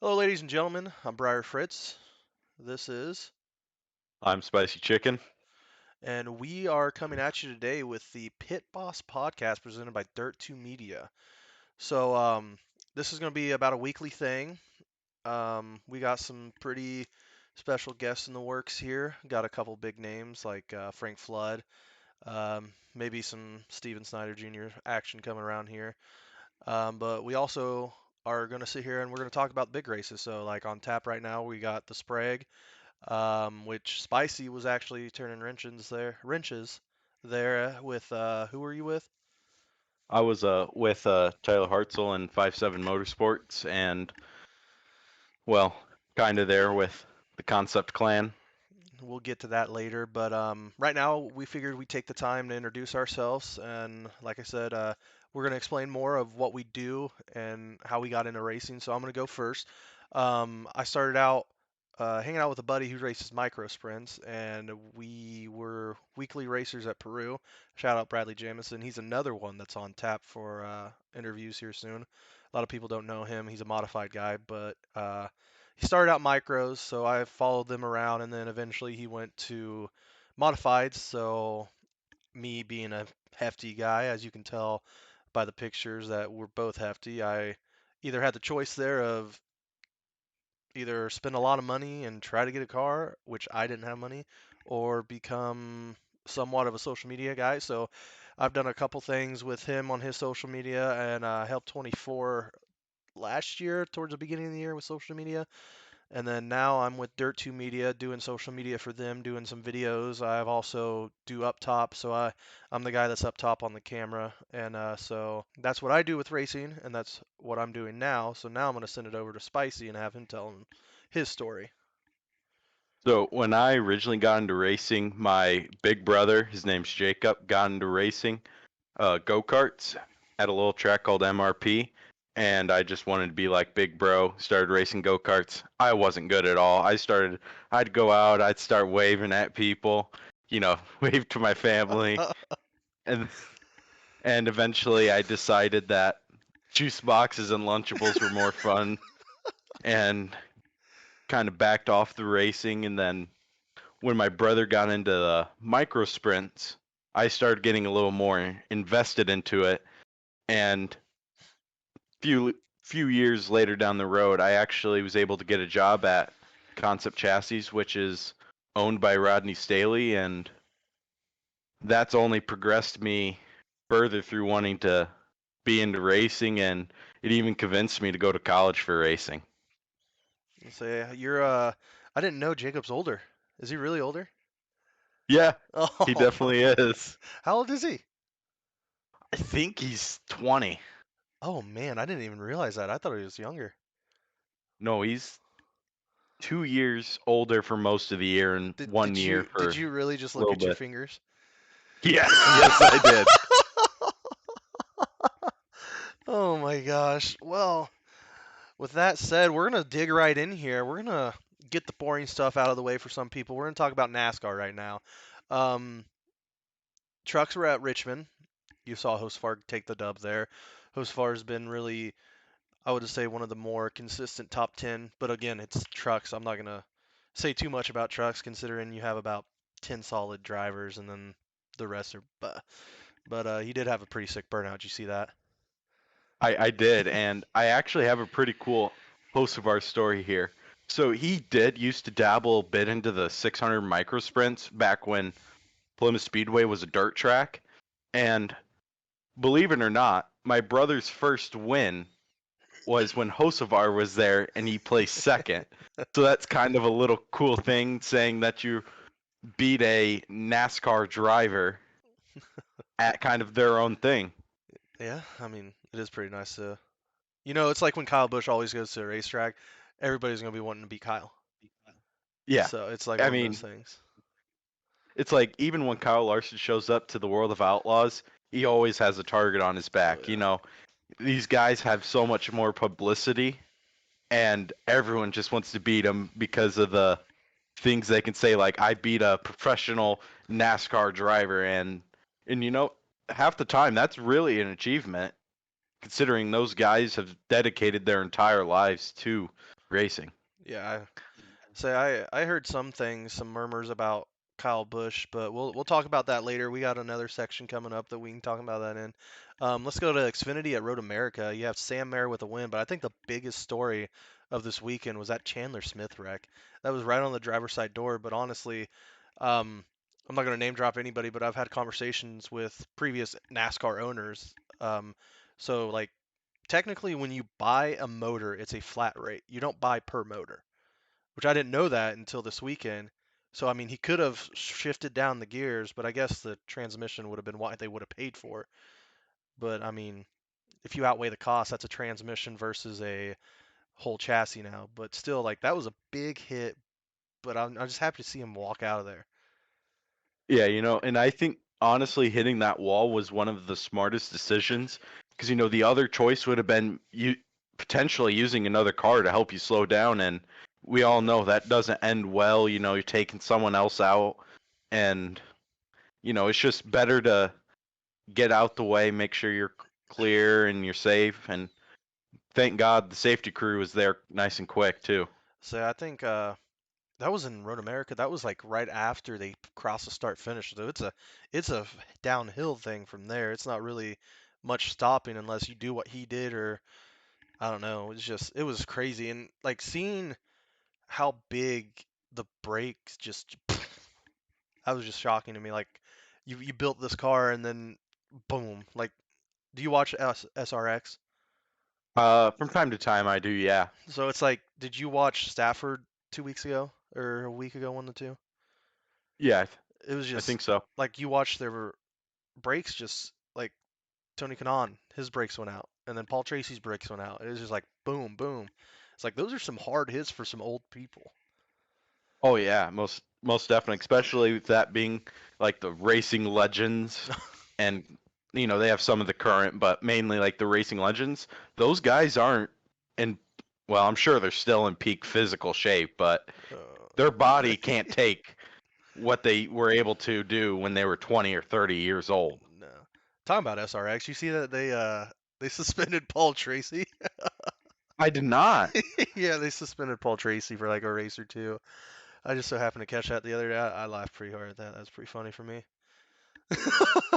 Hello, ladies and gentlemen. I'm Bryer Fritz. This is, I'm Spicy Chicken. and we are coming at you today with the Pit Boss podcast presented by Dirt2Media. So, this is going to be about a weekly thing. We got some pretty special guests in the works here. Got a couple big names like Frank Flood, maybe some Steven Snyder Jr. action coming around here. But we also are going to sit here and we're going to talk about big races. So, like on tap right now, we got the Sprague. Which Spicy was actually turning wrenches there with who were you with? I was with Tyler Hartzell and 5-7 Motorsports, and well, kind of there with the Concept Clan. We'll get to that later, but right now we figured we'd take the time to introduce ourselves, and like I said, we're going to explain more of what we do and how we got into racing. So I'm going to go first. I started out hanging out with a buddy who races micro sprints, and we were weekly racers at Peru. Shout out Bradley Jamison. He's another one that's on tap for interviews here soon. A lot of people don't know him. He's a modified guy, but he started out micros, so I followed them around, and then eventually he went to modifieds. So me being a hefty guy, as you can tell by the pictures that we're both hefty, I either had the choice there of either spend a lot of money and try to get a car, which I didn't have money, or become somewhat of a social media guy. So I've done a couple things with him on his social media and helped 24 last year towards the beginning of the year with social media. And then now I'm with Dirt2Media doing social media for them, doing some videos. I've also do up top, so I'm the guy that's up top on the camera, and so that's what I do with racing, and that's what I'm doing now. So now I'm gonna send it over to Spicy and have him tell him his story. So when I originally got into racing, my big brother, his name's Jacob, got into racing go-karts at a little track called MRP, and I just wanted to be like Big Bro. Started racing go-karts. I wasn't good at all. I'd go out, I'd start waving at people, wave to my family, and and eventually I decided that juice boxes and Lunchables were more fun and kind of backed off the racing. And then when my brother got into the micro sprints, I started getting a little more invested into it. And few years later down the road, I actually was able to get a job at Concept Chassis, which is owned by Rodney Staley, and that's only progressed me further through wanting to be into racing, and it even convinced me to go to college for racing. Say you're I didn't know Jacob's older. Is he really older? Yeah, he Oh, definitely is. how old is he? I think he's 20. Oh man, I didn't even realize that. I thought he was younger. No, he's 2 years older for most of the year and Did one did year you for did a you really just look little at your bit. fingers? Yes, yes, I did. Oh my gosh. Well, with that said, we're going to dig right in here. We're going to get the boring stuff out of the way for some people. We're going to talk about NASCAR right now. Um, Trucks were at Richmond. You saw Hosfar take the dub there. Hosfar has been really, I would say, one of the more consistent top 10. But again, it's trucks. I'm not going to say too much about trucks considering you have about 10 solid drivers and then the rest are. But he did have a pretty sick burnout. Did you see that? I did, and I actually have a pretty cool host of our story here. So he did used to dabble a bit into the 600 micro sprints back when Plymouth Speedway was a dirt track. And believe it or not, my brother's first win was when Hocevar was there and he placed second. So that's kind of a little cool thing saying that you beat a NASCAR driver at kind of their own thing. Yeah, I mean, it is pretty nice to. It's like when Kyle Busch always goes to a racetrack, everybody's going to be wanting to beat Kyle. Yeah. So it's like I one of those mean, things. it's like even when Kyle Larson shows up to the World of Outlaws, he always has a target on his Oh, back. yeah. These guys have so much more publicity and everyone just wants to beat him because of the things they can say like I beat a professional NASCAR driver and half the time that's really an achievement considering those guys have dedicated their entire lives to racing. Yeah, say I heard some things, some murmurs about Kyle Busch, but we'll talk about that later. We got another section coming up that we can talk about that in. Let's go to Xfinity at Road America. You have Sam Mayer with a win, but I think the biggest story of this weekend was that Chandler Smith wreck. That was right on the driver's side door. But honestly, um, I'm not going to name drop anybody, but I've had conversations with previous NASCAR owners. So like technically, when you buy a motor, it's a flat rate. You don't buy per motor, which I didn't know that until this weekend. So I mean, he could have shifted down the gears, but I guess the transmission would have been what they would have paid for. But I mean, if you outweigh the cost, that's a transmission versus a whole chassis now. But still, like that was a big hit. But I'm just happy to see him walk out of there. Yeah, and I think honestly hitting that wall was one of the smartest decisions because the other choice would have been you potentially using another car to help you slow down, and we all know that doesn't end well. You're taking someone else out, and it's just better to get out the way, make sure you're clear and you're safe, and thank God the safety crew was there nice and quick too. So I think that was in Road America. That was like right after they crossed the start finish. So it's a downhill thing from there. It's not really much stopping unless you do what he did or I don't know. It was crazy and like seeing how big the brakes just that was just shocking to me. Like you built this car and then boom. Like do you watch SRX? From time to time I do, yeah. So it's like did you watch Stafford 2 weeks ago or a week ago, one of the two? Yeah, It was I just think so. like you watched their brakes just like Tony Kanaan, his brakes went out, and then Paul Tracy's brakes went out. It was just like boom, boom. It's like those are some hard hits for some old people. Oh yeah, most definitely, especially with that being like the racing legends, and they have some of the current, but mainly like the racing legends. Those guys aren't in, well, I'm sure they're still in peak physical shape, but their body can't take what they were able to do when they were 20 or 30 years old. No. Talking about SRX, you see that they suspended Paul Tracy? I did not. Yeah, they suspended Paul Tracy for like a race or two. I just so happened to catch that the other day. I laughed pretty hard at that. That was pretty funny for me.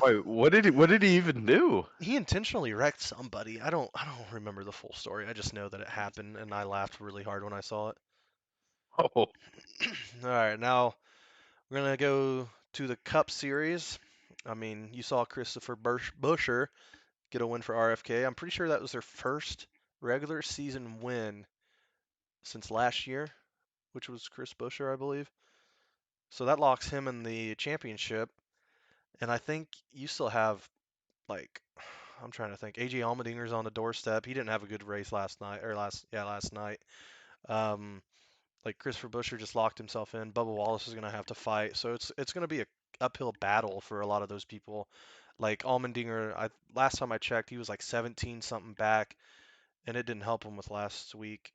Wait, what did he even do? He intentionally wrecked somebody. I don't remember the full story. I just know that it happened and I laughed really hard when I saw it. Oh, All right, now we're gonna go to the Cup Series. I mean, you saw Christopher Buscher get a win for RFK. I'm pretty sure that was their first regular season win since last year, which was Chris Buscher, I believe. So that locks him in the championship. And I think you still have like I'm trying to think. AJ Allmendinger's on the doorstep. He didn't have a good race last night or last night. Um, like Christopher Buscher just locked himself in. Bubba Wallace is gonna have to fight. So it's gonna be a uphill battle for a lot of those people. Like Allmendinger, last time I checked, he was like 17 something back, and it didn't help him with last week.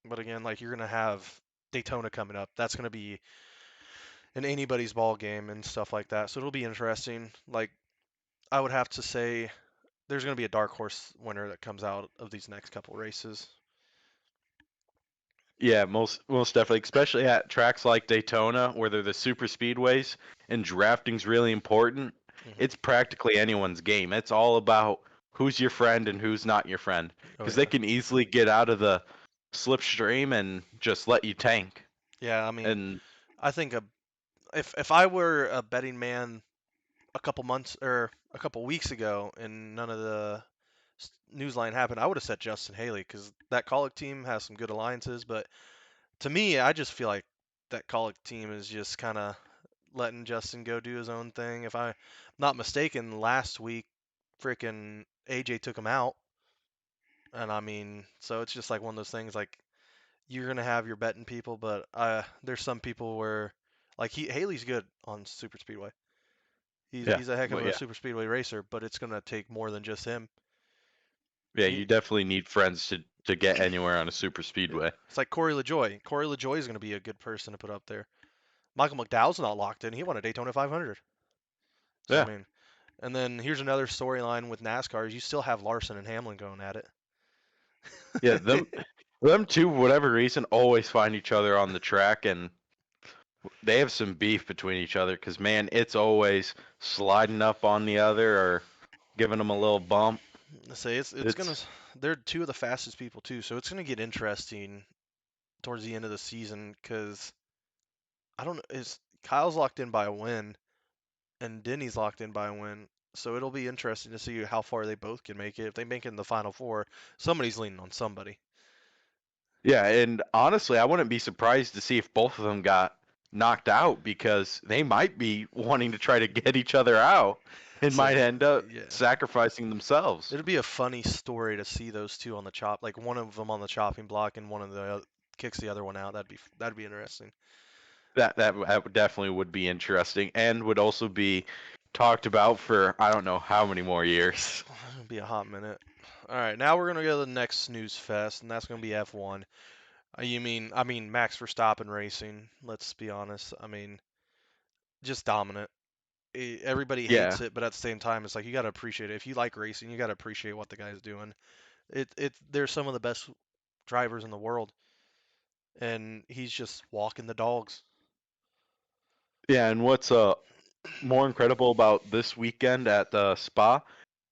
But again, like you're gonna have Daytona coming up. That's gonna be in anybody's ball game and stuff like that. So it'll be interesting. Like I would have to say there's gonna be a dark horse winner that comes out of these next couple races. yeah, most definitely, especially at tracks like Daytona, where they're the super speedways and drafting's really important. Hmm. It's practically anyone's game. It's all about who's your friend and who's not your friend, Oh because they yeah, can easily get out of the slipstream and just let you tank. yeah. I mean, And I think if I were a betting man a couple months or a couple weeks ago and none of the news line happened, I would have said Justin Haley because that Colic team has some good alliances. But to me, I just feel like that Colic team is just kind of letting Justin go do his own thing. If I'm not mistaken, last week, freaking AJ took him out. And I mean, so it's just like one of those things like you're gonna have your betting people, but there's some people where like Haley's good on super speedway. yeah, He's a heck of but a yeah, super speedway racer, but it's gonna take more than just him. yeah, You, you definitely need friends to get anywhere on a super yeah. speedway. It's like Corey LaJoy. Corey LaJoy is gonna be a good person to put up there. Michael McDowell's not locked in. He won a Daytona 500. So I Yeah, mean, and then here's another storyline with NASCAR: is you still have Larson and Hamlin going at yeah, them it. Them two, for whatever reason, always find each other on the track, and they have some beef between each other. Because man, it's always sliding up on the other or giving them a little bump. I say it's gonna. It's They're two of the fastest people too, so it's gonna get interesting towards the end of the season because I don't know. Is Kyle's locked in by a win and Denny's locked in by a win, so it'll be interesting to see how far they both can make it. If they make it in the final four, somebody's leaning on somebody. yeah, and honestly, I wouldn't be surprised to see if both of them got knocked out because they might be wanting to try to get each other out and So might end up yeah, sacrificing themselves. it'll be a funny story to see those two on the chop, like one of them on the chopping block and one of the kicks the other one out. That'd be interesting. That definitely would be interesting and would also be talked about for I don't know how many more years. It'll be a hot minute. All right, now we're gonna go to the next snooze fest, and that's gonna be F1. I mean Max Verstappen racing. Let's be honest. I mean, just dominant. Everybody Yeah. hates it, but at the same time, it's like you gotta appreciate it. If you like racing, you gotta appreciate what the guy's doing. They're some of the best drivers in the world, and he's just walking the dogs. Yeah, and what's more incredible about this weekend at Spa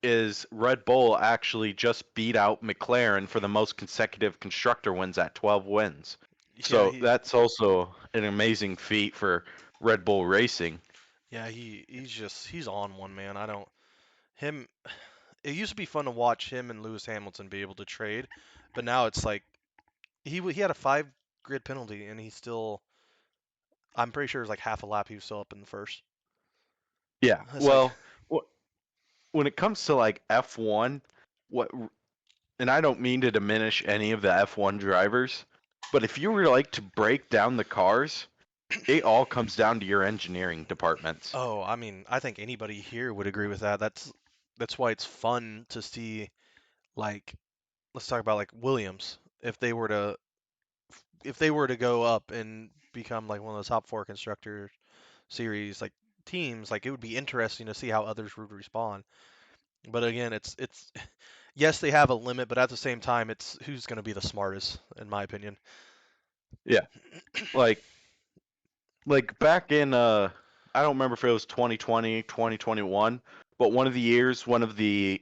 is Red Bull actually just beat out McLaren for the most consecutive constructor wins at 12 wins. Yeah, So that's also an amazing feat for Red Bull Racing. he's on one, man. I don't him. It used to be fun to watch him and Lewis Hamilton be able to trade, but now it's like he had a 5 grid penalty and he still. I'm pretty sure it was like half a lap he was still up in the first. Yeah. It's like Well, when it comes to like F1, what and I don't mean to diminish any of the F1 drivers, but if you were like to break down the cars, it all comes down to your engineering departments. oh, I mean, I think anybody here would agree with that. That's why it's fun to see like let's talk about like Williams if they were to go up and become like one of the top 4 constructor series like teams, like it would be interesting to see how others would respond. But again, it's yes, they have a limit, but at the same time, it's who's going to be the smartest, in my opinion. Yeah. Like back in I don't remember if it was 2020, 2021, but one of the years one of the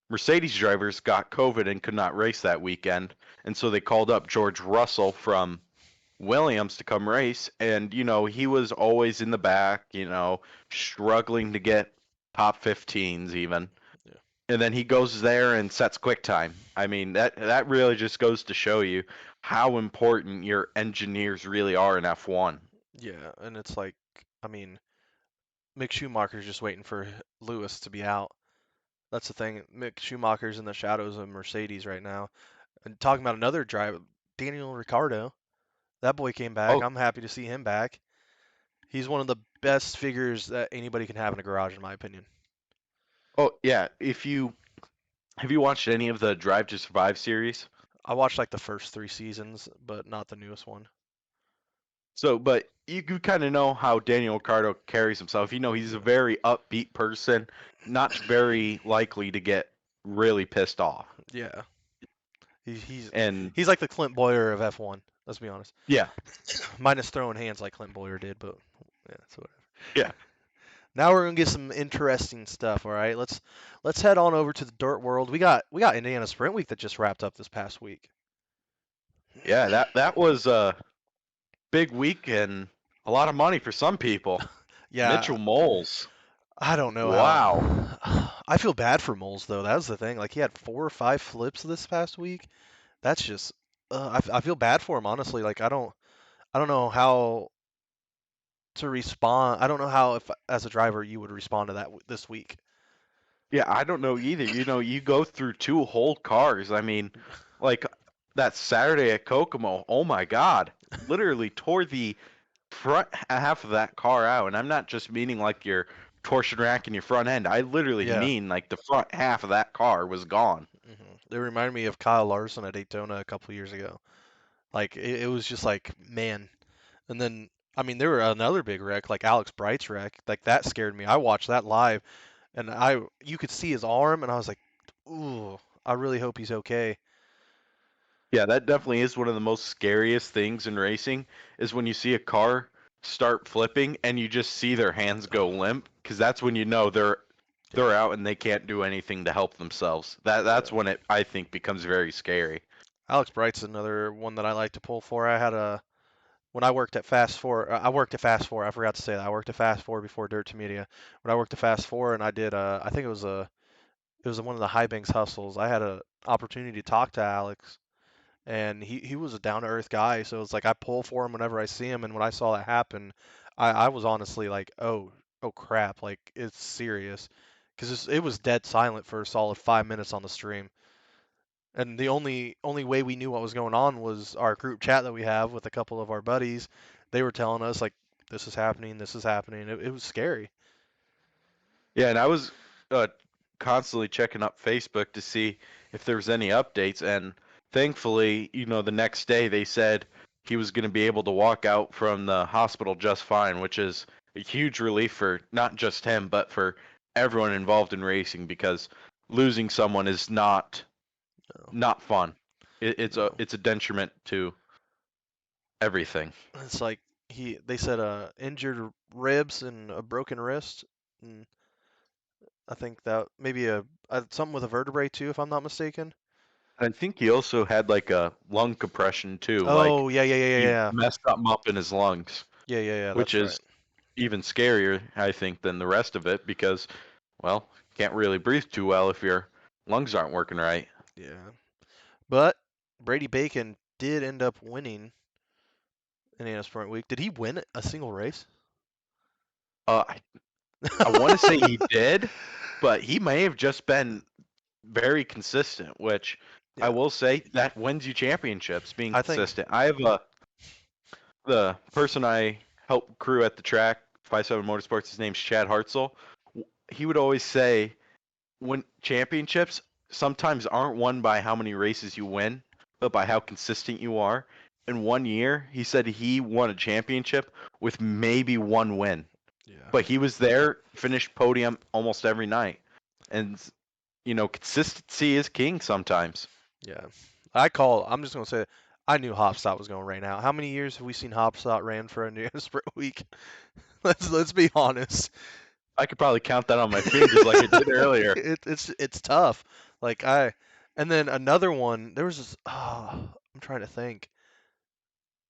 Mercedes drivers got COVID and could not race that weekend, and so they called up George Russell from Williams to come race, and he was always in the back, struggling to get top 15s even. Yeah, And then he goes there and sets quick time. I mean, that really just goes to show you how important your engineers really are in F1. yeah, and it's like, I mean, Mick Schumacher's just waiting for Lewis to be out. That's the thing. Mick Schumacher's in the shadows of Mercedes right now. And talking about another driver, Daniel Ricciardo, that boy came back. Oh, I'm happy to see him back. He's one of the best figures that anybody can have in a garage, in my opinion. oh yeah. If you have you watched any of the Drive to Survive series? I watched like the first 3 seasons, but not the newest one. So, but you kind of know how Daniel Ricciardo carries himself. He's a Yeah, very upbeat person, not very likely to get really pissed off. yeah. He, he's And he's like the Clint Boyer of F1. Let's be honest. yeah, Minus throwing hands like Clint Boyer did, but yeah, it's whatever. yeah, Now we're gonna get some interesting stuff. All right, let's head on over to the dirt world. We got Indiana Sprint Week that just wrapped up this past week. yeah. That was a big week and a lot of money for some people. Yeah, Mitchell Moles. I don't know Wow. how. I feel bad for Moles though. That was the thing. Like he had 4 or 5 flips this past week. That's just. I feel bad for him honestly. Like I don't know how to respond. I don't know how if as a driver you would respond to that this week. Yeah, I don't know either. You go through two whole cars. I mean, like that Saturday at Kokomo. Oh my God. Literally tore the front half of that car out, and I'm not just meaning like your torsion rack and your front end. I literally Yeah. mean like the front half of that car was gone. They remind me of Kyle Larson at Daytona a couple years ago. Like it was just like man. And then I mean there were another big wreck like Alex Bright's wreck. Like that scared me. I watched that live and you could see his arm and I was like, ooh, I really hope he's okay. Yeah, that definitely is one of the most scariest things in racing is when you see a car start flipping and you just see their hands go limp because that's when you know Yeah, they're out and they can't do anything to help themselves. That's yeah. when it I think becomes very scary. Alex Bright's another one that I like to pull for. I had a when I worked at Fast Four. I worked at Fast Four. I forgot to say that I worked at Fast Four before Dirt2Media. When I worked at Fast Four, and I did. I think it was one of the high banks hustles. I had a opportunity to talk to Alex, and he was a down to earth guy. So it's like I pull for him whenever I see him. And when I saw that happen, I was honestly like, oh crap, like it's serious, because it was dead silent for a solid 5 minutes on the stream. And the only way we knew what was going on was our group chat that we have with a couple of our buddies. They were telling us like this is happening, this is happening. It was scary. Yeah, and I was uh, constantly checking up Facebook to see if there was any updates, and thankfully, the next day they said he was going to be able to walk out from the hospital just fine, which is a huge relief for not just him, but for everyone involved in racing because losing someone is No, not fun. no. It's a detriment to everything. It's like they said injured ribs and a broken wrist, and I think that maybe something with a vertebrae too, if I'm not mistaken. I think he also had like a lung compression too, like Oh yeah, yeah, yeah, yeah, he yeah, messed something up in his lungs, yeah, yeah, yeah. which That's right. is even scarier, I think, than the rest of it because, well, you can't really breathe too well if your lungs aren't working right. Yeah, but Brady Bacon did end up winning Indiana Sprint Week. Did he win a single race? I, I want to say he did, but he may have just been very consistent, which I Yeah, will say that wins you championships being I think. consistent. I have the person I help crew at the track, 57 Motorsports, his name's Chad Hartzell. He would always say when championships sometimes aren't won by how many races you win, but by how consistent you are. In 1 year, he said he won a championship with maybe one win, Yeah, but he was there, finished podium almost every night. And, consistency is king sometimes. yeah. I'm just gonna say, I knew Hopstop was gonna rain out. How many years have we seen Hopstop ran for Indiana Sprint Week? Let's be honest. I could probably count that on my fingers like I did earlier. It's tough. Like and then another one. There was this. I'm trying to think.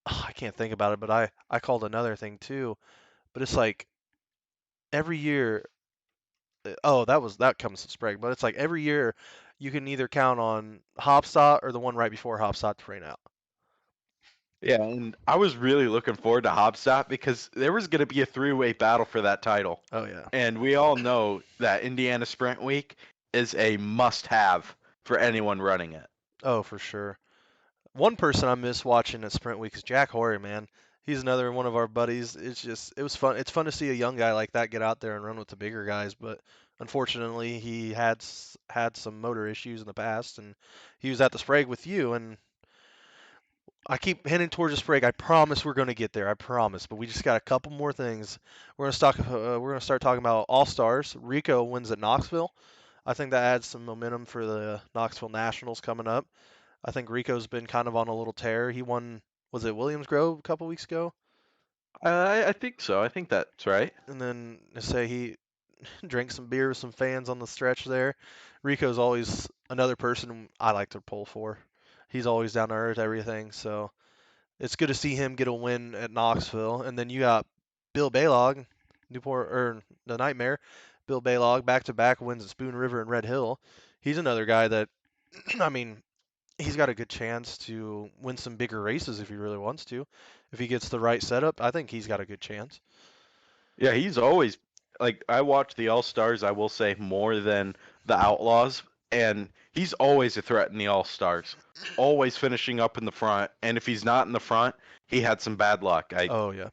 I can't think about it, but I called another thing too. But it's like every year. Oh, that comes to Sprague, but it's like every year you can either count on Hopstop or the one right before Hopstop to rain out. Yeah, and I was really looking forward to Hopstop because there was going to be a three-way battle for that title. Oh yeah. And we all know that Indiana Sprint Week is a must-have for anyone running it. Oh, for sure. One person I miss watching at Sprint Week is Jack Horry, man. He's another one of our buddies. It was fun. It's fun to see a young guy like that get out there and run with the bigger guys, but unfortunately he had some motor issues in the past, and he was at the Sprague with you, and I keep heading towards the Sprague. I promise we're going to get there. I promise, but we just got a couple more things. We're going to start talking about All Stars. Rico wins at Knoxville. I think that adds some momentum for the Knoxville Nationals coming up. I think Rico's been kind of on a little tear. He won, was it Williams Grove a couple weeks ago? I think so. I think that's right. And then they say he drank some beer with some fans on the stretch there. Rico's always another person I like to pull for. He's always down to earth, everything. So it's good to see him get a win at Knoxville. And then you got Bill Baylog, Newport or the Nightmare. Bill Baylog back to back wins at Spoon River and Red Hill. He's another guy that, I mean, he's got a good chance to win some bigger races if he really wants to. If he gets the right setup, I think he's got a good chance. Yeah, he's always like I watch the All Stars, I will say more than the Outlaws, and he's always a threat in the All Stars. Always finishing up in the front, and if he's not in the front, he had some bad luck. Oh yeah.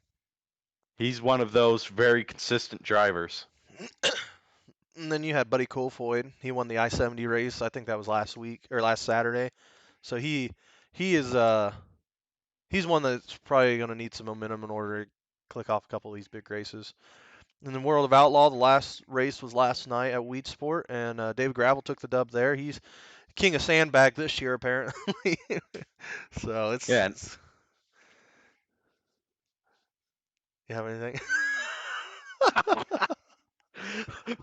He's one of those very consistent drivers. And then you had Buddy Kofoid. He won the I-70 race. I think that was last week or last Saturday. So he is he's one that's probably going to need some momentum in order to click off a couple of these big races. In the World of Outlaw, the last race was last night at Weed Sport, and David Gravel took the dub there. He's king of sandbag this year apparently. So Yeah, and it's you have anything?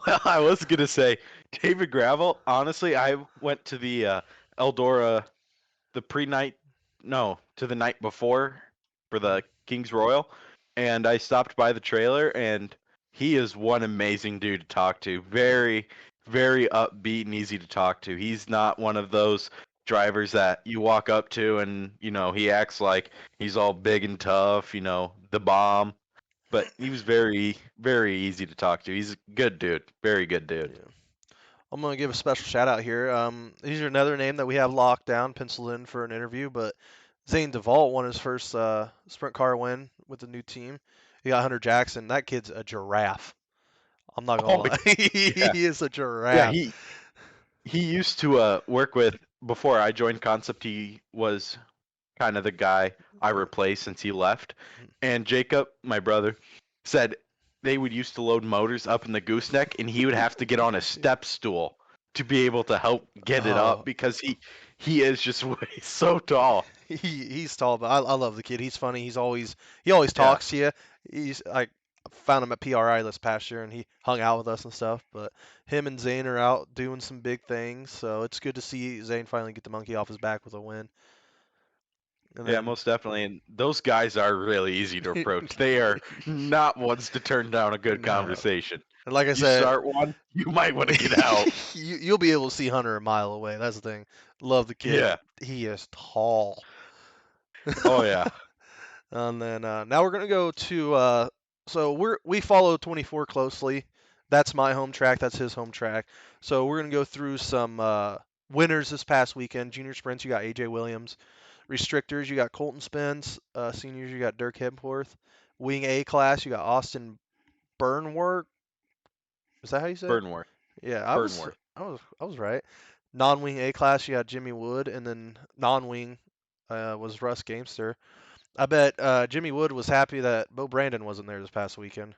well, I was gonna say David Gravel. Honestly, I went to the Eldora the pre-night, no, to the night before for the King's Royal, and I stopped by the trailer, and he is one amazing dude to talk to. Very, very upbeat and easy to talk to. He's not one of those drivers that you walk up to and he acts like he's all big and tough, the bomb. But he was very, very easy to talk to. He's a good dude, very good dude. Yeah. I'm gonna give a special shout out here. These are another name that we have locked down, penciled in for an interview. But Zane Duvall won his first sprint car win with the new team. He got Hunter Jackson. That kid's a giraffe. I'm not gonna Oh lie. yeah, He is a yeah. giraffe. He used to work with before I joined Concept. He was kind of the guy I replaced since he left. And Jacob, my brother, said they would used to load motors up in the gooseneck, and he would have to get on a step stool to be able to help get it up Oh, because he is just way so tall. he's tall, but I love the kid. He's funny. He always Yeah, talks to you. He's I found him at PRI this past year, and he hung out with us and stuff. But him and Zane are out doing some big things, so it's good to see Zane finally get the monkey off his back with a win. And yeah, then most definitely. And those guys are really easy to approach. They are not ones to turn down a good no, conversation. and like I You said, start one, you might want to get out. you'll be able to see Hunter a mile away. That's the thing. Love the kid. Yeah. He is tall. Oh yeah. And then now we're gonna go to so we follow 24 closely. That's my home track. That's his home track. So we're gonna go through some winners this past weekend. Junior sprints, you got AJ Williams. Restrictors, you got Colton Spence. Seniors, you got Dirk Hempworth. Wing A class, you got Austin Burnworth. Is that how you say it? Burnworth. Yeah, Burnworth. I was right. Non-wing A class, you got Jimmy Wood, and then non-wing was Russ Gamester. I bet Jimmy Wood was happy that Bo Brandon wasn't there this past weekend.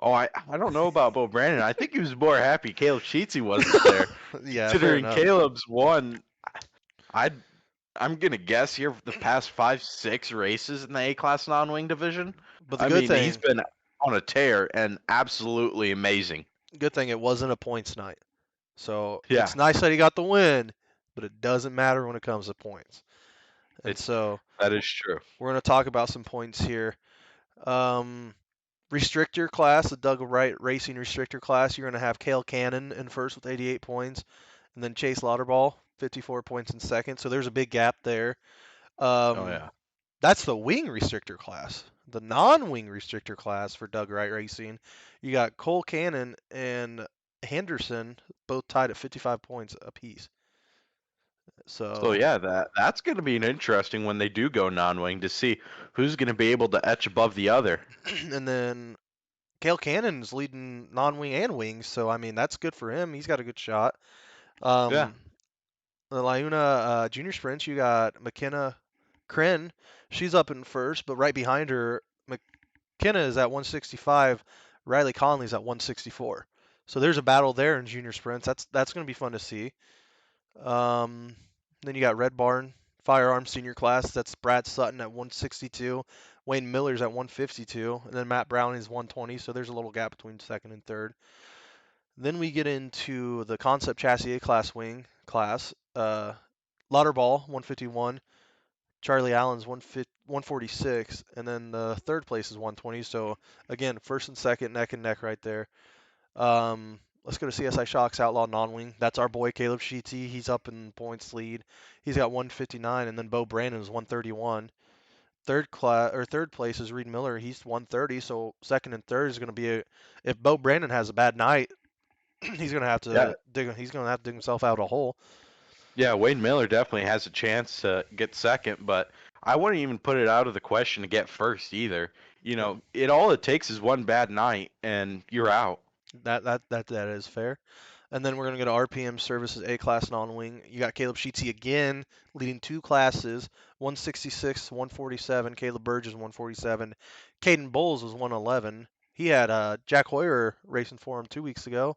Oh, I don't know about Bo Brandon. I think he was more happy Caleb Sheetsy wasn't there, Yeah, fair considering enough. Caleb's won. I I'm gonna guess here the past 5, 6 races in the A class non-wing division. But the I good mean, he's thing, been on a tear and absolutely amazing. it wasn't a points night. So Yeah, it's nice that he got the win, but it doesn't matter when it comes to points. And it so that is true. we're going to talk about some points here. Um, restrictor class, the Doug Wright Racing restrictor class, you're going to have Cale Cannon in first with 88 points, and then Chase Lauterball, 54 points in second. So there's a big gap there. Oh Um, yeah. That's the wing restrictor class. The non-wing restrictor class for Doug Wright Racing, you got Cole Cannon and Henderson both tied at 55 points apiece. So So, yeah, that's gonna be an interesting when they do go non-wing to see who's gonna be able to etch above the other. and then Cale Cannon's leading non-wing and wings, so I mean that's good for him. He's got a good shot. Yeah. Um, the Liuna Junior Sprints, you got McKenna Kren. She's up in first, but right behind her, McKenna is at 165. Riley Conley's at 164. So there's a battle there in junior sprints. That's going to be fun to see. Um, then you got Red Barn Firearm Senior Class. That's Brad Sutton at 162. Wayne Miller's at 152, and then Matt Brown is 120. So there's a little gap between second and third. Then we get into the Concept Chassis A Class Wing class. Lauterball 151. Charlie Allen's 146, and then the third place is 120. So again, first and second neck and neck right there. Let's go to CSI Shocks Outlaw Non-Wing. That's our boy Caleb Sheetsy. He's up in points lead. He's got 159, and then Bo Brandon is 131. Third place is Reed Miller. He's 130. So second and third is going to be if Bo Brandon has a bad night, he's going to have Yeah. to dig. He's going to have to dig himself out a hole. Yeah, Wade Miller definitely has a chance to get second, but I wouldn't even put it out of the question to get first either. Yep. It takes is one bad night and you're out. That is fair. And then we're going to go to RPM Services A class non-wing. You got Caleb Sheetsy again leading two classes, 166, 147. Caleb Burge is 147. Caden Bowles was 111. He had Jack Hoyer racing for him 2 weeks ago.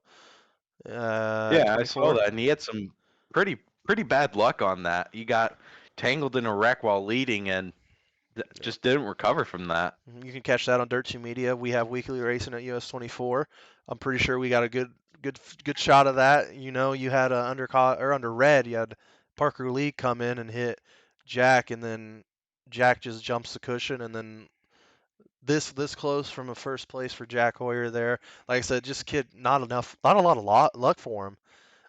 Yeah, I saw 24. that, and he had some pretty pretty bad luck on that. You got tangled in a wreck while leading and Yeah. just didn't recover from that. You can catch that on Dirt2Media. We have weekly racing at US 24. I'm pretty sure we got a good shot of that. You know, you had under red. You had Parker Lee come in and hit Jack, and then Jack just jumps the cushion, and then this close from a first place for Jack Hoyer there. Like I said, just kid, not a lot of luck for him.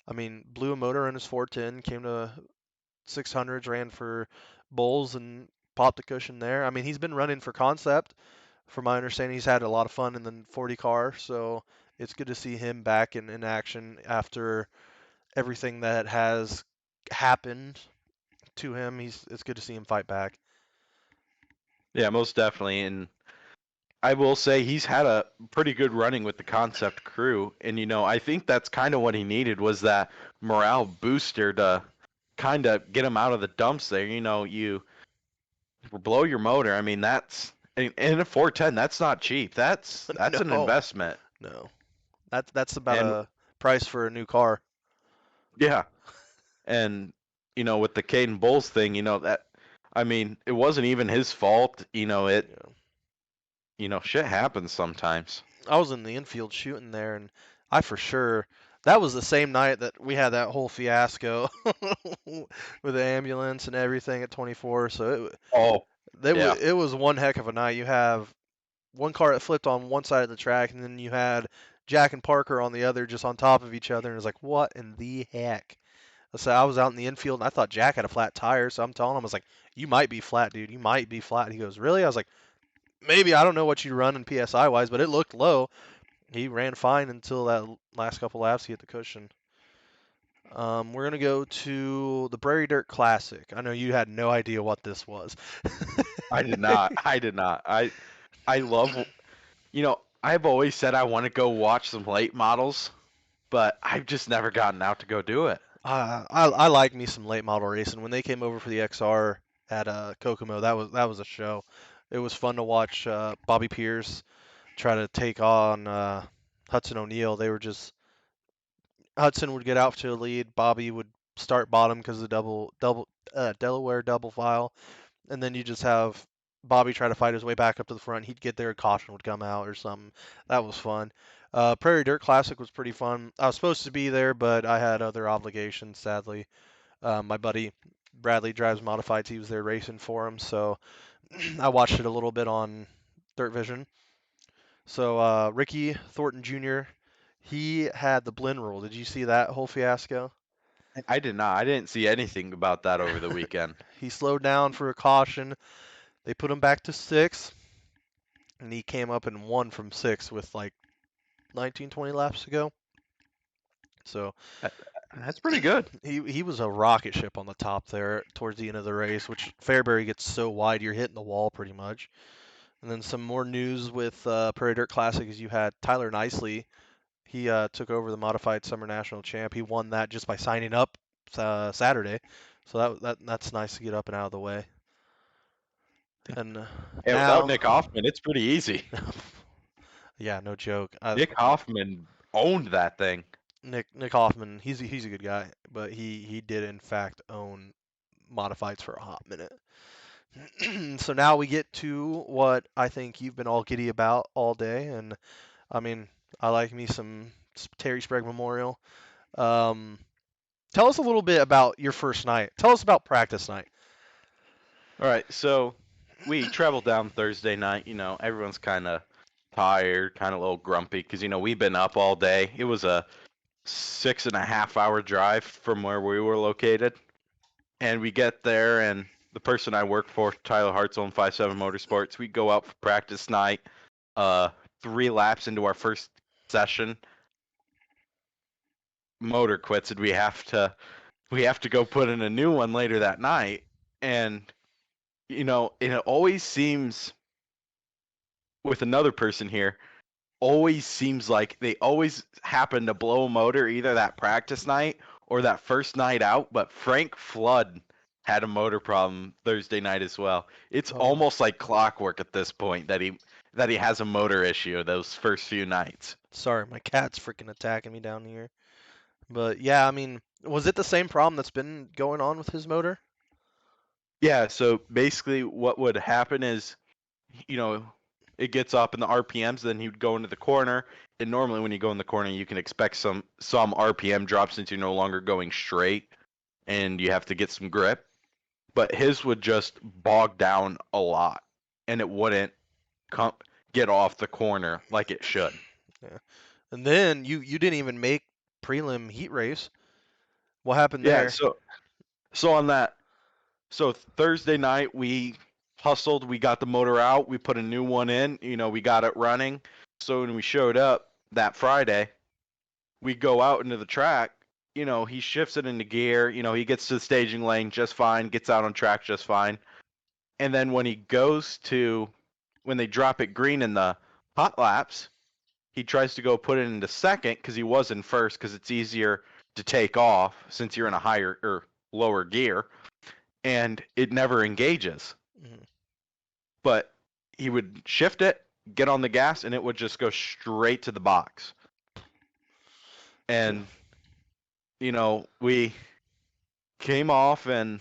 I mean, blew a motor in his 410, came to 600s, ran for Bulls and popped the cushion there. I mean, he's been running for Concept. From my understanding, he's had a lot of fun in the 40 car, so it's good to see him back in action after everything that has happened to him. It's good to see him fight back. Yeah, most definitely. And I will say he's had a pretty good running with the concept crew. And, I think that's kind of what he needed was that morale booster to kind of get him out of the dumps there. You blow your motor. I mean, that's in a 410, that's not cheap. That's an No, investment. no, that's about And a price for a new car. yeah, and with the Caden Bulls thing, that I mean, it wasn't even his fault. Yeah. Shit happens sometimes. I was in the infield shooting there, and I for sure that was the same night that we had that whole fiasco with the ambulance and everything at 24. So Oh, yeah. it was one heck of a night. You have one car that flipped on one side of the track, and then you had Jack and Parker on the other, just on top of each other. And it was like, what in the heck? So I was out in the infield, and I thought Jack had a flat tire. So I'm telling him, I was like, you might be flat, dude. You might be flat. He goes, really? I was like, maybe. I don't know what you run in PSI wise, but it looked low. He ran fine until that last couple laps. He hit the cushion. We're gonna go to the Brary Dirt Classic. I know you had no idea what this was. I did not. I did not. I love. I've always said I want to go watch some late models, but I've just never gotten out to go do it. I like me some late model racing. When they came over for the XR at Kokomo, that was a show. It was fun to watch Bobby Pierce try to take on Hudson O'Neal. They were just Hudson would get out to a lead. Bobby would start bottom because of the Delaware double file, and then you just have Bobby try to fight his way back up to the front. He'd get there, a caution would come out or something. That was fun. Prairie Dirt Classic was pretty fun. I was supposed to be there, but I had other obligations, sadly. My buddy Bradley drives modifieds. He was there racing for him, so I watched it a little bit on Dirt Vision. So Ricky Thornton Jr. He had the blend rule. Did you see that whole fiasco? I did not. I didn't see anything about that over the weekend. He slowed down for a caution. They put him back to six, and he came up and won from six with like 19, 20 laps to go. So That- That's pretty good. he was a rocket ship on the top there towards the end of the race, which Fairbury gets so wide you're hitting the wall pretty much. And then some more news with Prairie Dirt Classic is you had Tyler Nicely. He took over the modified Summer National Champ. He won that just by signing up Saturday. So that's nice to get up and out of the way. And And without now, Nick Hoffman, it's pretty easy. yeah, no joke. Nick Hoffman owned that thing. Nick Hoffman, he's a good guy, but he did in fact own modifieds for a hot minute. So now we get to what I think you've been all giddy about all day, and I mean, I like me some Terry Sprague Memorial. Um, Tell us a little bit about your first night. Tell us about practice night. All right, so we traveled down Thursday night. Everyone's kind of tired, kind of a little grumpy because we've been up all day. It was a 6.5 hour drive from where we were located, and we get there, and the person I work for, Tyler Hartzell, 57 Motorsports, we go out for practice night. 3 laps into our first session, motor quits, and we have to go put in a new one later that night. And it always seems with another person here, always seems like they always happen to blow a motor either that practice night or that first night out. But Frank Flood had a motor problem Thursday night as well. It's Oh, almost like clockwork at this point that he has a motor issue those first few nights. sorry, my cat's freaking attacking me down here. But yeah, I mean, was it the same problem that's been going on with his motor? Yeah, so basically what would happen is, you know, it gets up in the RPMs, then he would go into the corner, and normally when you go in the corner, you can expect some RPM drops since you're no longer going straight and you have to get some grip. But his would just bog down a lot, and it wouldn't come get off the corner like it should. Yeah. And then you didn't even make prelim heat race. What happened Yeah, there? so on that, so Thursday night we hustled, we got the motor out, we put a new one in, we got it running. So when we showed up that Friday, we go out into the track, he shifts it into gear, he gets to the staging lane just fine, gets out on track just fine. And then when they drop it green in the hot laps, he tries to go put it into second because he was in first because it's easier to take off since you're in a higher or lower gear, and it never engages. Mhm. But he would shift it, get on the gas, and it would just go straight to the box. Yeah. And we came off, and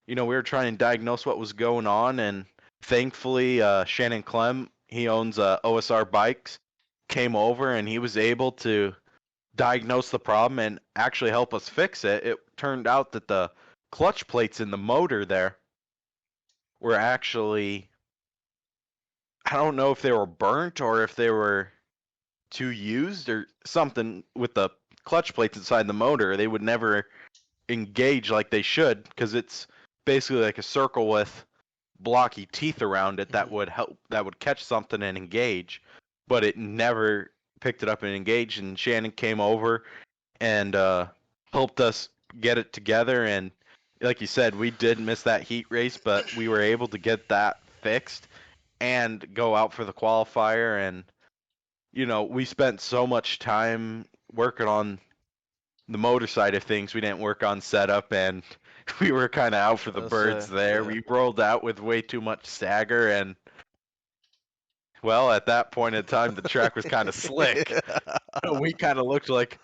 we were trying to diagnose what was going on, and thankfully Shannon Clem, he owns OSR Bikes, came over and he was able to diagnose the problem and actually help us fix it. It turned out that the clutch plates in the motor there were actually, I don't know if they were burnt or if they were too used or something with the clutch plates inside the motor. They would never engage like they should because it's basically like a circle with blocky teeth around it that Mhm. would catch something and engage, but it never picked it up and engaged. And Shannon came over and helped us get it together. And like you said, we did miss that heat race, but we were able to get that fixed and go out for the qualifier. And we spent so much time working on the motor side of things. We didn't work on setup, and we were kind of out for the birds there. Yeah. We rolled out with way too much stagger, and well, at that point in time, the track was kind of slick. We kind of looked like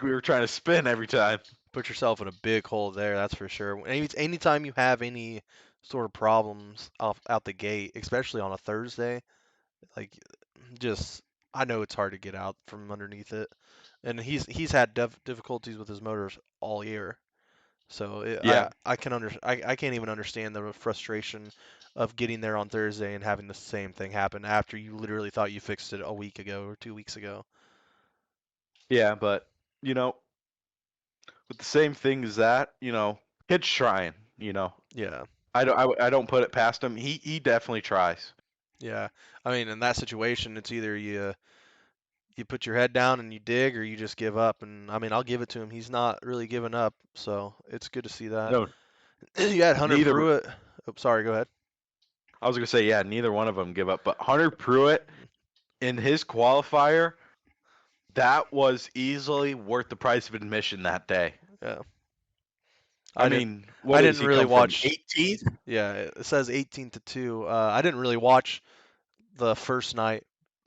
we were trying to spin every time. Put yourself in a big hole there, that's for sure. Anytime you have any sort of problems off out the gate, especially on a Thursday, like just I know it's hard to get out from underneath it. And he's had difficulties with his motors all year. So Yeah, I can't even understand the frustration of getting there on Thursday and having the same thing happen after you literally thought you fixed it a week ago or 2 weeks ago. yeah, but you know, with the same thing as that, kid's trying. Yeah. I don't put it past him. He definitely tries. Yeah. I mean, in that situation, it's either you put your head down and you dig or you just give up. And I mean, I'll give it to him. He's not really giving up, so it's good to see that. No, You had Hunter neither. Pruitt. Oh, sorry, go ahead. I was gonna say yeah, neither one of them give up. But Hunter Pruitt in his qualifier, that was easily worth the price of admission that day. Yeah. I I didn't mean, I what does didn't he really come from? watch. 18th? Yeah, it says 18 to 2. I didn't really watch the first night.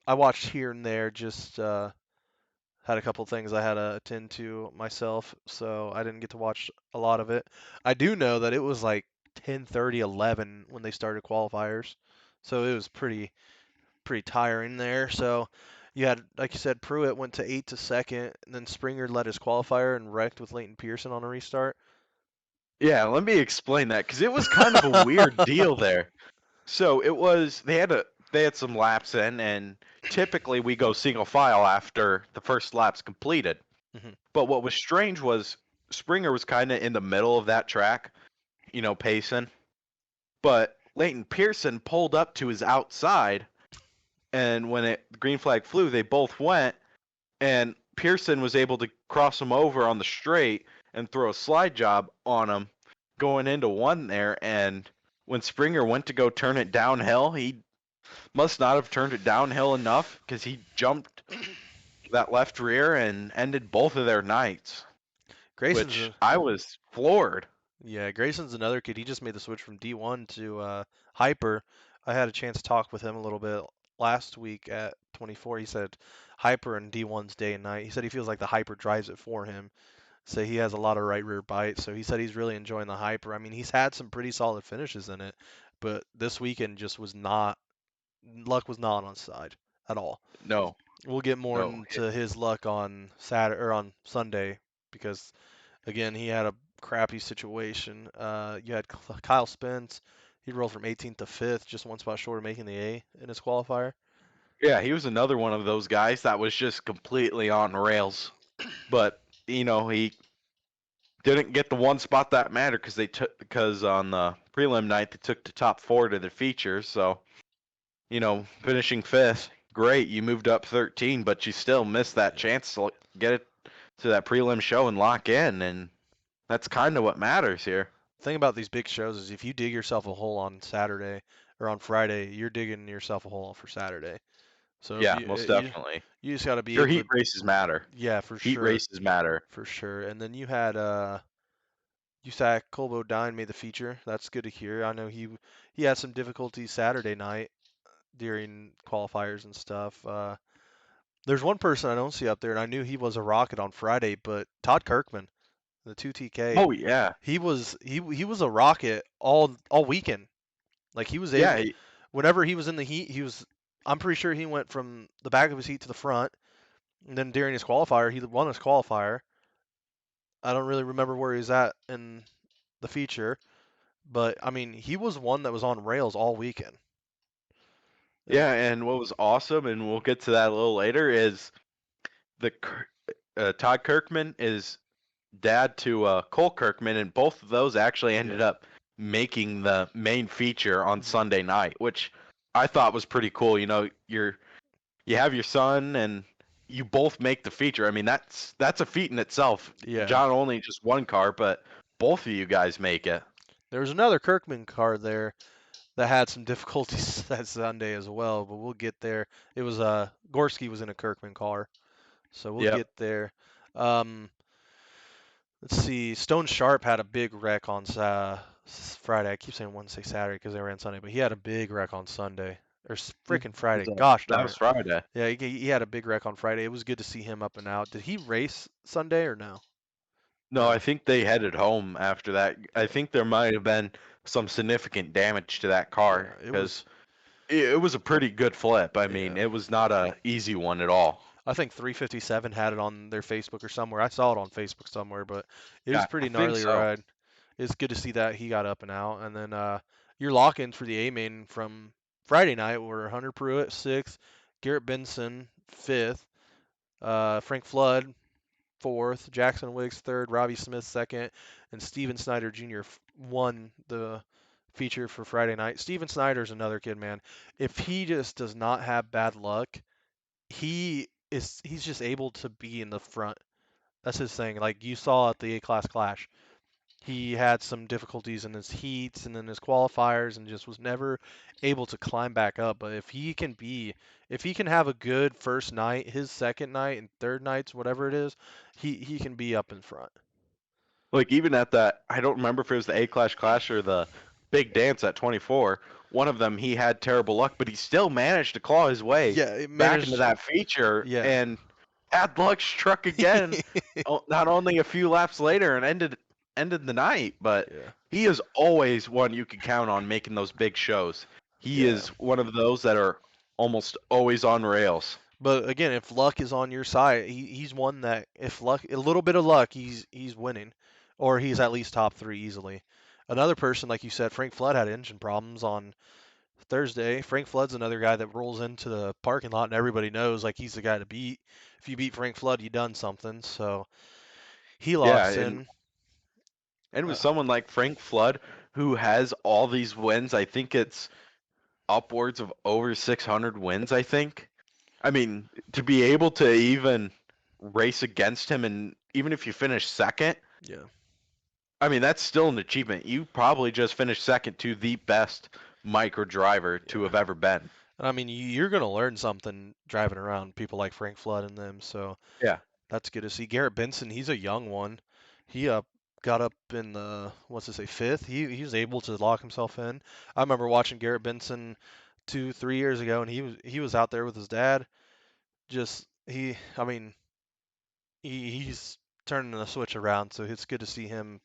I watched here and there, just had a couple things I had to attend to myself, so I didn't get to watch a lot of it. I do know that it was like 10:30, 11 when they started qualifiers, so it was pretty tiring there. So you had, like you said, Pruitt went to 8 to second, and then Springer led his qualifier and wrecked with Leighton Pearson on a restart. Yeah, let me explain that because it was kind of a weird deal there. So it was they had some laps in, and typically we go single file after the first lap's completed. Hmm. But what was strange was Springer was kind of in the middle of that track, pacing. But Leighton Pearson pulled up to his outside, and when the green flag flew, they both went, and Pearson was able to cross him over on the straight and throw a slide job on him going into one there. And when Springer went to go turn it downhill, he must not have turned it downhill enough because he jumped that left rear and ended both of their nights, Grayson's which I was floored. Yeah, Grayson's another kid. He just made the switch from D1 to Hyper. I had a chance to talk with him a little bit last week at 24. He said, hyper in D1's day and night. He said he feels like the hyper drives it for him. So he has a lot of right rear bite. So he said he's really enjoying the hyper. I mean, he's had some pretty solid finishes in it, but this weekend just was not, luck was not on his side at all. No, We'll get more no. into his luck on Saturday or on Sunday because again he had a crappy situation. You had Kyle Spence. He rolled from 18th to 5th, just one spot short of making the A in his qualifier. Yeah, he was another one of those guys that was just completely on rails. But he didn't get the one spot that mattered because on the prelim night they took the top four to the feature. So finishing fifth, great. You moved up 13, but you still missed that Yeah. chance to get it to that prelim show and lock in, and that's kind of what matters here. The thing about these big shows is if you dig yourself a hole on Saturday or on Friday, you're digging yourself a hole for Saturday. So if Yeah, you most you definitely. you just got to be Your able heat to, races matter. yeah, for Heat sure, races matter. for sure. And then you said Colbo Dine made the feature. That's good to hear. I know he had some difficulties Saturday night during qualifiers and stuff. There's one person I don't see up there, and I knew he was a rocket on Friday, but Todd Kirkman, the 2TK, Oh yeah, he was a rocket all weekend. Like he was able, yeah, whenever he was in the heat, he was. I'm pretty sure he went from the back of his heat to the front, and then during his qualifier, he won his qualifier. I don't really remember where he was at in the feature, but I mean, he was one that was on rails all weekend. And yeah. And what was awesome, and we'll get to that a little later, is the Todd Kirkman is dad to Cole Kirkman, and both of those actually ended yeah, up making the main feature on mhm, Sunday night, which I thought was pretty cool. You have your son, and you both make the feature. I mean, that's a feat in itself. yeah. John only just one car, but both of you guys make it. There was another Kirkman car there that had some difficulties that Sunday as well, but we'll get there. It was Gorski was in a Kirkman car, so we'll Yep. get there. Um, let's see. Stone Sharp had a big wreck on Friday. I keep saying Wednesday, Saturday because they ran Sunday, but he had a big wreck on Sunday or freaking Friday. Gosh That darn was it. Friday. Yeah, he had a big wreck on Friday. It was good to see him up and out. Did he race Sunday or no? No, I No. think they headed home after that. I Yeah. think there might have been some significant damage to that car Yeah. It because was. it was a pretty good flip. I mean, Yeah. it was not a easy one at all. I think 357 had it on their Facebook or somewhere. I saw it on Facebook somewhere, but it was Yeah, a I pretty think gnarly so. ride. It's good to see that he got up and out. And then your lock-ins for the A main from Friday night were Hunter Pruitt sixth, Garrett Benson fifth, Frank Flood fourth, Jackson Wiggs third, Robbie Smith second, and Steven Snyder Jr. Won the feature for Friday night. Steven Snyder's another kid, man. If he just does not have bad luck, he's just able to be in the front. That's his thing. Like you saw at the A class clash. He had some difficulties in his heats and then his qualifiers and just was never able to climb back up. But if he can have a good first night, his second night and third nights, whatever it is, he can be up in front. Like even at that, I don't remember if it was the A Clash or the Big Dance at 24. One of them, he had terrible luck, but he still managed to claw his way Yeah, it back into managed. that feature, Yeah. and bad luck struck again. Not only a few laps later and ended the night, but Yeah. he is always one you can count on making those big shows. He Yeah. is one of those that are almost always on rails. But again, if luck is on your side, he's one that if luck, a little bit of luck, he's winning, or he's at least top three easily. Another person, like you said, Frank Flood had engine problems on Thursday. Frank Flood's another guy that rolls into the parking lot and everybody knows like he's the guy to beat. If you beat Frank Flood, you done something. So he Yeah, lost and in. with Uh, someone like Frank Flood who has all these wins, I think it's upwards of over 600 wins, I think. I mean, to be able to even race against him, and even if you finish second, yeah, I mean, that's still an achievement. You probably just finished second to the best micro driver to yeah. have ever been. And I mean, you're gonna learn something driving around people like Frank Flood and them. So Yeah. that's good to see. Garrett Benson, he's a young one. He got up in the what's to say fifth. He was able to lock himself in. I remember watching Garrett Benson 2 3 years ago, and he was out there with his dad, just I mean, he's turning the switch around, so it's good to see him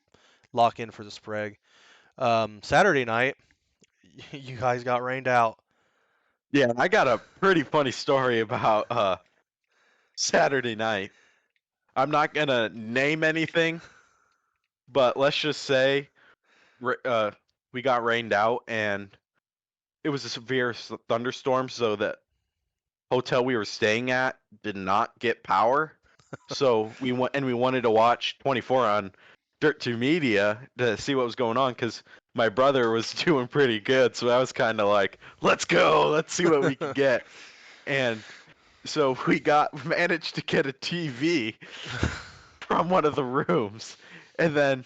lock in for the Sprague. Saturday night, you guys got rained out. Yeah, I got a pretty funny story about Saturday night. I'm not gonna name anything, but let's just say we got rained out, and it was a severe thunderstorm, so the hotel we were staying at did not get power. So we wanted to watch 24 on Dirt2Media to see what was going on because my brother was doing pretty good. So I was kind of like, let's go, let's see what we can get. And so we got managed to get a TV from one of the rooms, and then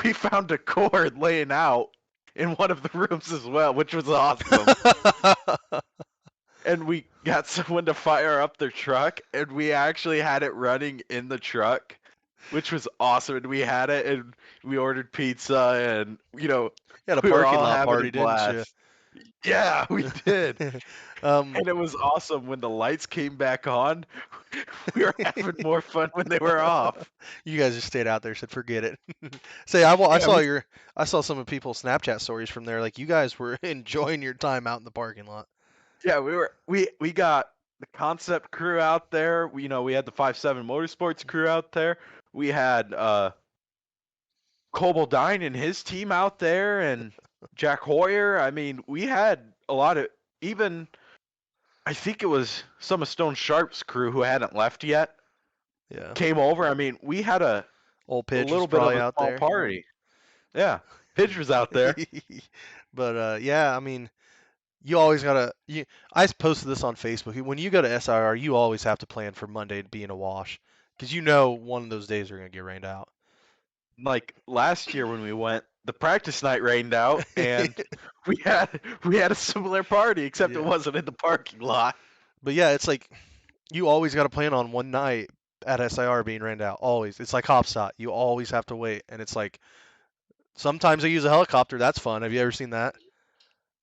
we found a cord laying out in one of the rooms as well, which was awesome. And we got someone to fire up their truck, and we actually had it running in the truck, which was awesome. And we had it, and we ordered pizza, and You had a we were parking all lot having a party, didn't you? blast. Yeah, we did. um, And it was awesome when the lights came back on. We were having more fun when they were off. you guys just stayed out there, said forget it. I Yeah, saw I saw some of people's Snapchat stories from there. Like you guys were enjoying your time out in the parking lot. we got the concept crew out there. We had the 5-7 Motorsports crew out there. We had Coble Dine and his team out there, and Jack Hoyer. I mean, we had a lot of, even I think it was some of Stone Sharp's crew who hadn't left yet Yeah, came over. I mean, we had old a Pidge was little bit of probably a out small there. party. Yeah, Pidge was out there. But yeah, I mean, you always gotta. I posted this on Facebook. When you go to SIR, you always have to plan for Monday to be in a wash, because you know one of those days are gonna get rained out. Like last year when we went, the practice night rained out, and we had a similar party, except it Yeah, wasn't in the parking lot. but yeah, it's like you always got to plan on one night at SIR being rained out. Always, it's like Hopstot. You always have to wait, and it's like sometimes they use a helicopter. That's fun. Have you ever seen that?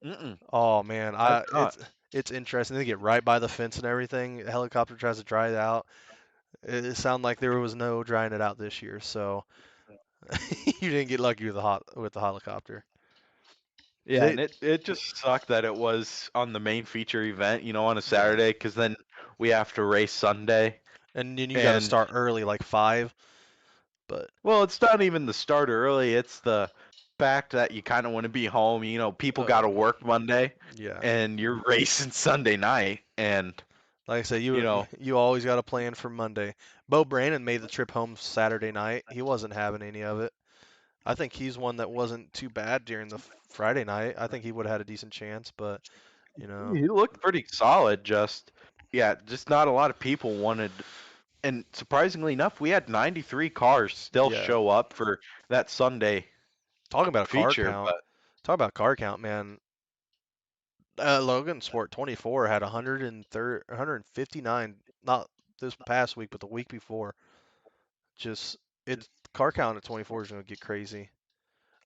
Mm-mm, Oh man, I've not. it's interesting. They get right by the fence and everything. The helicopter tries to dry it out. It sounded like there was no drying it out this year, so you didn't get lucky with the helicopter. Yeah, They and it just sucked that it was on the main feature event, on a yeah, Saturday, because then we have to race Sunday. and then you got to And start early, like 5. But well, it's not even the start early; it's the fact that you kind of want to be home. People got to oh work Monday, yeah, and you're racing Sunday night, and like I said, you you know, you always got to plan for Monday. Bo Brandon made the trip home Saturday night. He wasn't having any of it. I think he's one that wasn't too bad during the Friday night. I think he would have had a decent chance, but you know, he looked pretty solid. Just not a lot of people wanted. And surprisingly enough, we had 93 cars still yeah. show up for that Sunday Talking about a car feature, count. but Talk about car count, man. Logan Sport 24 had 130, 159, not this past week, but the week before. Just it's car count at 24 is gonna get crazy.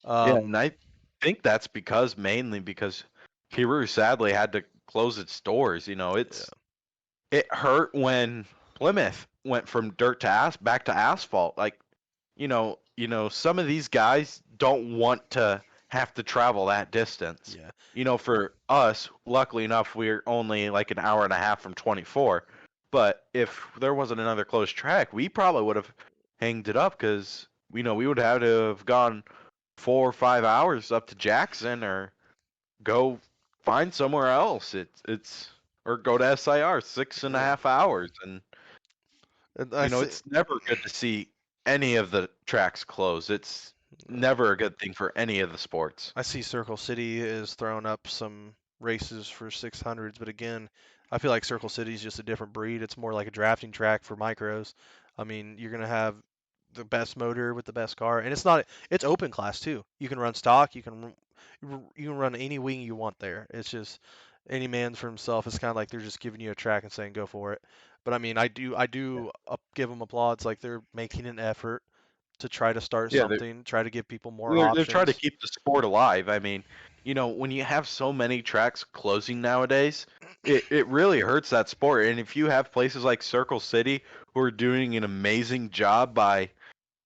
yeah, and Um, I think that's mainly because Kiru sadly had to close its doors. yeah, It hurt when Plymouth went from dirt to back to asphalt. Like, some of these guys don't want to have to travel that distance. yeah. For us, luckily enough, we're only like an hour and a half from 24. But if there wasn't another close track, we probably would have hanged it up because we would have to have gone 4 or 5 hours up to Jackson or go find somewhere else. It's or go to SIR six and a Yeah. half hours, and And I see, it's never good to see any of the tracks close. It's never a good thing for any of the sports. I see Circle City is throwing up some races for 600s, but again, I feel like Circle City is just a different breed. It's more like a drafting track for micros. I mean, you're gonna have the best motor with the best car, and it's open class too. You can run stock, you can run any wing you want there. It's just any man for himself. It's kind of like they're just giving you a track and saying go for it. But I mean, I do give them applause. Like they're making an effort to try to start Yeah, something, try to give people more they're trying to options. keep the sport alive. I mean, when you have so many tracks closing nowadays, it really hurts that sport. And if you have places like Circle City who are doing an amazing job by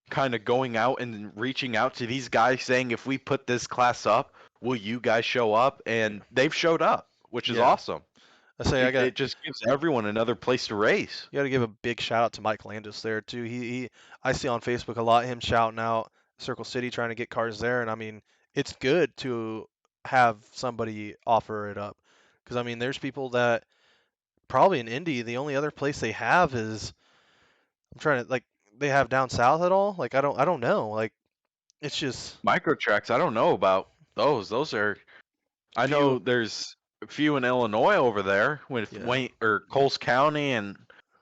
kind of going out and reaching out to these guys saying, if we put this class up, will you guys show up? Yeah. And they've showed up, which is Yeah. awesome. I say I got It just gives everyone another place to race. You got to give a big shout out to Mike Landis there too. He I see on Facebook a lot him shouting out Circle City trying to get cars there, and I mean it's good to have somebody offer it up because I mean there's people that probably in Indy the only other place they have is I'm trying to like they have down south at all. Like I don't know. Like it's just Micro tracks, I don't know about those. Those are, I do you know there's a few in Illinois over there with yeah. Wayne or Coles County and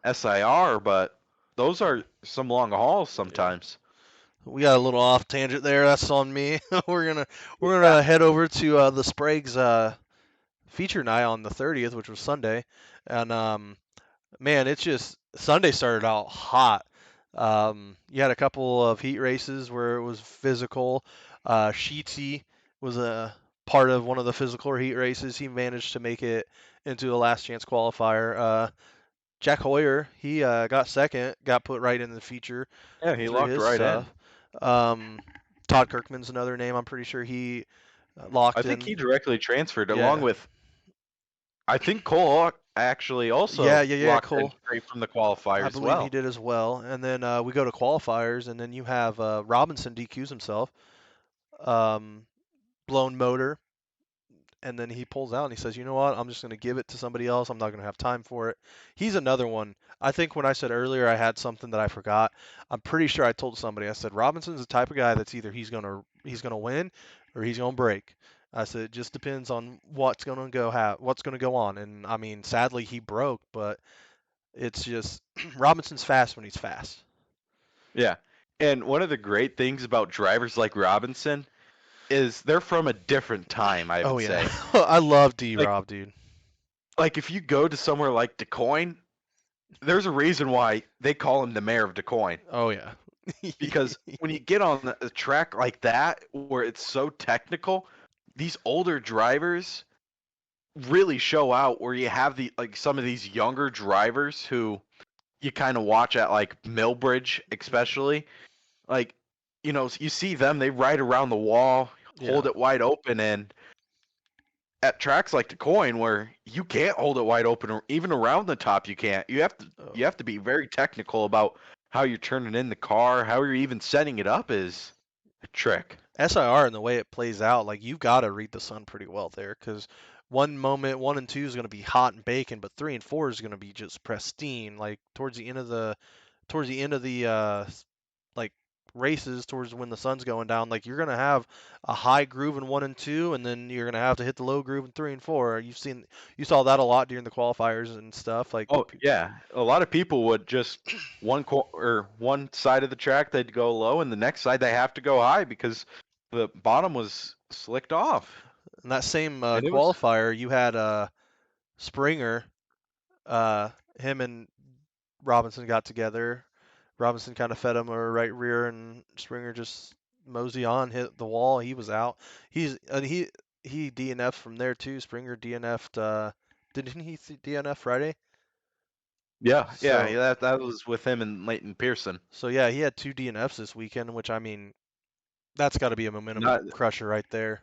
SIR, but those are some long hauls Yeah. sometimes. We got a little off tangent there. That's on me. We're gonna Yeah, head over to the Sprague's feature night on the 30th, which was Sunday, and man, it's just Sunday started out hot. You had a couple of heat races where it was physical. Sheetsy was a part of one of the physical heat races. He managed to make it into a last chance qualifier. Jack Hoyer, he got second, got put right in the feature yeah, he through locked his right in. stuff. Um, Todd Kirkman's another name. I'm pretty sure he I locked think in. he directly transferred along Yeah, with, I think Cole actually yeah, also yeah, yeah. locked in Cole. straight from the I qualifiers as believe he well. did as well. And then we go to qualifiers, and then you have Robinson DQs himself, um, blown motor, and then he pulls out and he says, "You know what? I'm just going to give it to somebody else. I'm not going to have time for it." He's another one. I think when I said earlier I had something that I forgot, I'm pretty sure I told somebody. I said Robinson's the type of guy that's either he's gonna win or he's gonna break. I said it just depends on what's gonna go on. And I mean, sadly he broke, but it's just Robinson's fast when he's fast. Yeah. And one of the great things about drivers like Robinson is they're from a different time, I Oh would yeah, say. I love D Like Rob, dude. like if you go to somewhere like DeCoin, there's a reason why they call him the mayor of DeCoin. Oh yeah. Because when you get on a track like that where it's so technical, these older drivers really show out where you have the like some of these younger drivers who you kind of watch at like Millbridge especially, like, you see them, they ride around the wall, Yeah. hold it wide open, and at tracks like the coin where you can't hold it wide open or even around the top you can't. You have to Oh. you have to be very technical about how you're turning in the car, how you're even setting it up is a trick. SIR and the way it plays out, like you've got to read the sun pretty well there, because one moment one and two is going to be hot and baking, but three and four is going to be just pristine. Like towards the end of the like races, towards when the sun's going down, like you're going to have a high groove in one and two, and then you're going to have to hit the low groove in three and four. You saw that a lot during the qualifiers and stuff. Like Oh yeah, a lot of people would just or one side of the track they'd go low, and the next side they have to go high because the bottom was slicked off, in that same and it was qualifier, you had Springer, uh, him and Robinson got together. Robinson kind of fed him a right rear, and Springer just mosey on, hit the wall. He was out. He DNF'd from there too. Springer DNF'd. Didn't he DNF Friday? yeah, So that was with him and Leighton Pearson. so yeah, he had two DNFs this weekend, which I mean, that's got to be a momentum Not crusher right there.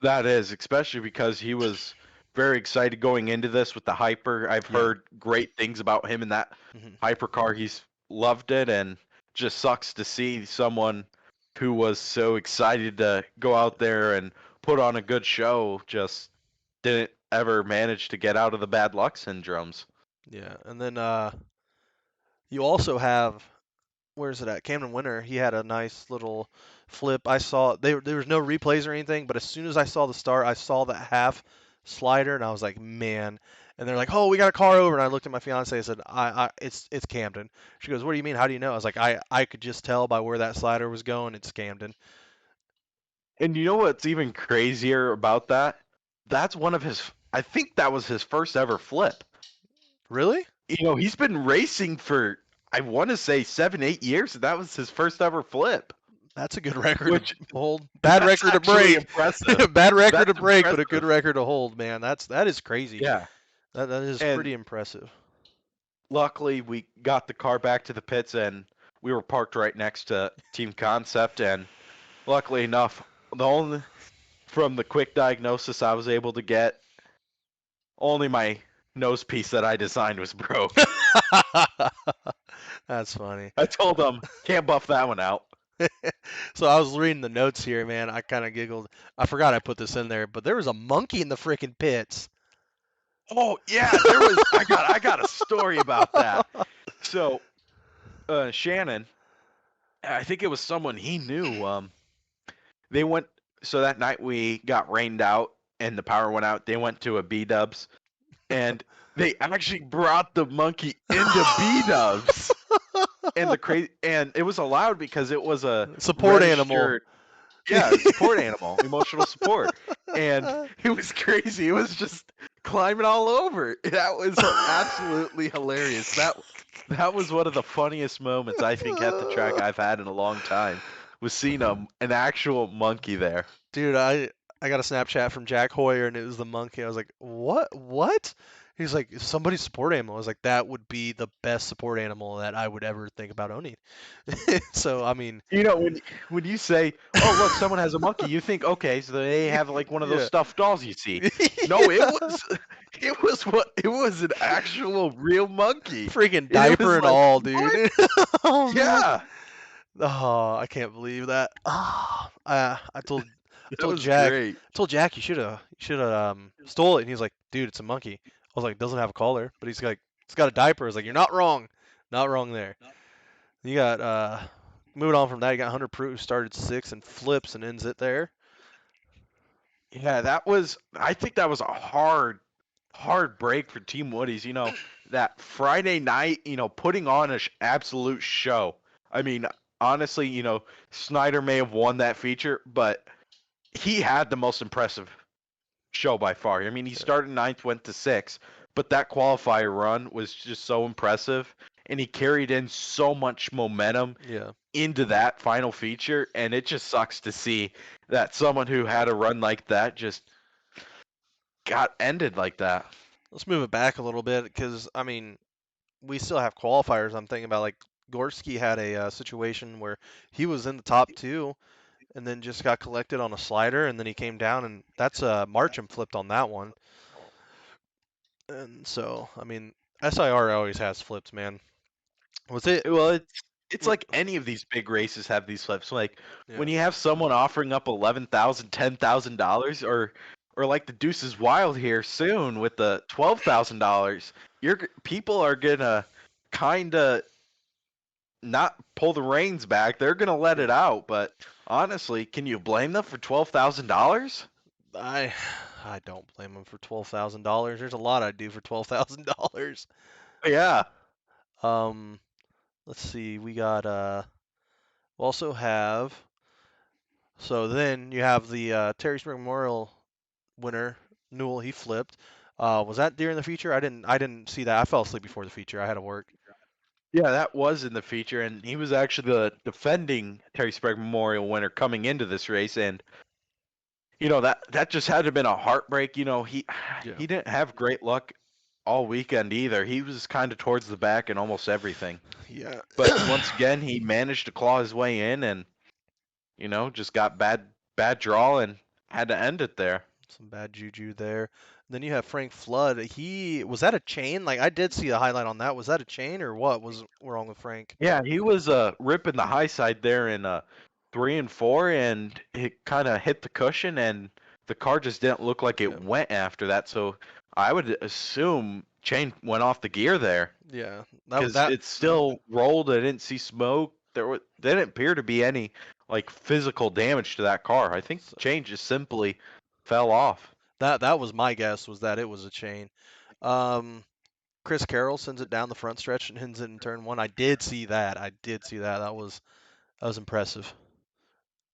that is, especially because he was very excited going into this with the hyper. I've Yeah. heard great things about him in that Hmm. hypercar. He's loved it, and just sucks to see someone who was so excited to go out there and put on a good show just didn't ever manage to get out of the bad luck syndromes. Yeah, and then you also have where's it at? Camden Winter, he had a nice little flip. I saw there was no replays or anything, but as soon as I saw the start, I saw that half slider, and I was like, man. And they're like, oh, we got a car over, and I looked at my fiance. I said, it's Camden. She goes, what do you mean? How do you know? I was like, I could just tell by where that slider was going. It's Camden. And you know what's even crazier about that? That's one of his. I think that was his first ever flip. Really? He's been racing for, I want to say 7, 8 years, and that was his first ever flip, That's a good record to which hold. Bad that's record to actually break. impressive. Bad record to That's break, but a good impressive. record to hold, man. That is crazy. Yeah. That is And pretty impressive. luckily, we got the car back to the pits, and we were parked right next to Team Concept. And luckily enough, the only from the quick diagnosis I was able to get, only my nose piece that I designed was broke. That's funny. I told them can't buff that one out. So I was reading the notes here, man. I kind of giggled. I forgot I put this in there, but there was a monkey in the freaking pits. Oh yeah, there was. I got a story about that. So Shannon, I think it was someone he knew. They went. So that night we got rained out and the power went out. They went to a B Dubs and they actually brought the monkey into B Dubs. And the crazy and it was allowed because it was a Support animal. registered, yeah, support animal, emotional support. And it was crazy. It was just climbing all over. That was absolutely hilarious. That was one of the funniest moments I think at the track I've had in a long time. Was seeing an actual monkey there. Dude, I got a Snapchat from Jack Hoyer and it was the monkey. I was like, "What? What?" He's like, "Somebody's support animal." I was like, "That would be the best support animal that I would ever think about owning." So, I mean, You know, when you say, "Oh, look, someone has a monkey," you think, okay, so they have like one of those yeah. stuffed dolls you see. No, it was it was an actual real monkey. Freaking And it diaper was and like, all, "What?" dude. Oh man. Yeah, Oh, I can't believe that. Ah, I told that was Jack, great. you should have stole it. And he's like, dude, it's a monkey. I was like, doesn't have a collar, but he's like, it's got a diaper. I was like, you're not wrong, not wrong there. You got moving on from that, you got Hunter Pruitt who started sixth and flips and ends it there. Yeah, that was I think that was a hard break for Team Woodies, that Friday night, putting on a absolute show. I mean, honestly, Snyder may have won that feature, but he had the most impressive show by far. I mean, he Yeah, started ninth, went to sixth, but that qualifier run was just so impressive, and he carried in so much momentum yeah. into that final feature, and it just sucks to see that someone who had a run like that just got ended like that. Let's move it back a little bit because I mean, we still have qualifiers. I'm thinking about like Gorski had a situation where he was in the top two and then just got collected on a slider, and then he came down, and that's Marcham flipped on that one. And so, I mean, SIR always has flips, man. Was it? Well, it's w- like any of these big races have these flips. Like Yeah, when you have someone offering up $11,000, $10,000, or like the Deuce is Wild here soon with the $12,000, people are gonna kind of not pull the reins back. They're gonna let yeah. it out. But honestly, can you blame them for $12,000? I I don't blame him for $12,000. There's a lot I'd do for $12,000. Yeah, Um, let's see. We also have. So then you have the Terry Sprague Memorial winner, Newell. He flipped. Was that during the feature? I didn't see that. I fell asleep before the feature. I had to work. yeah, that was in the feature, and he was actually the defending Terry Sprague Memorial winner coming into this race, and that just had to have been a heartbreak. He Yeah. he didn't have great luck all weekend either. He was kind of towards the back in almost everything. Yeah. But once again, he managed to claw his way in and just got bad draw and had to end it there. Some bad juju there. Then you have Frank Flood. He was that a chain? Like I did see a highlight on that. Was that a chain or what was wrong with Frank? Yeah, he was ripping the high side there in 3 and 4, and it kind of hit the cushion, and the car just didn't look like Yeah. it went after that. So I would assume chain went off the gear there. Yeah. That Because that it still rolled. I didn't see smoke. There didn't appear to be any like physical damage to that car. I think the so chain just simply fell off. that was my guess was that it was a chain. Um Chris Carroll sends it down the front stretch and ends it in turn one. I did see that. I did see that. That was impressive.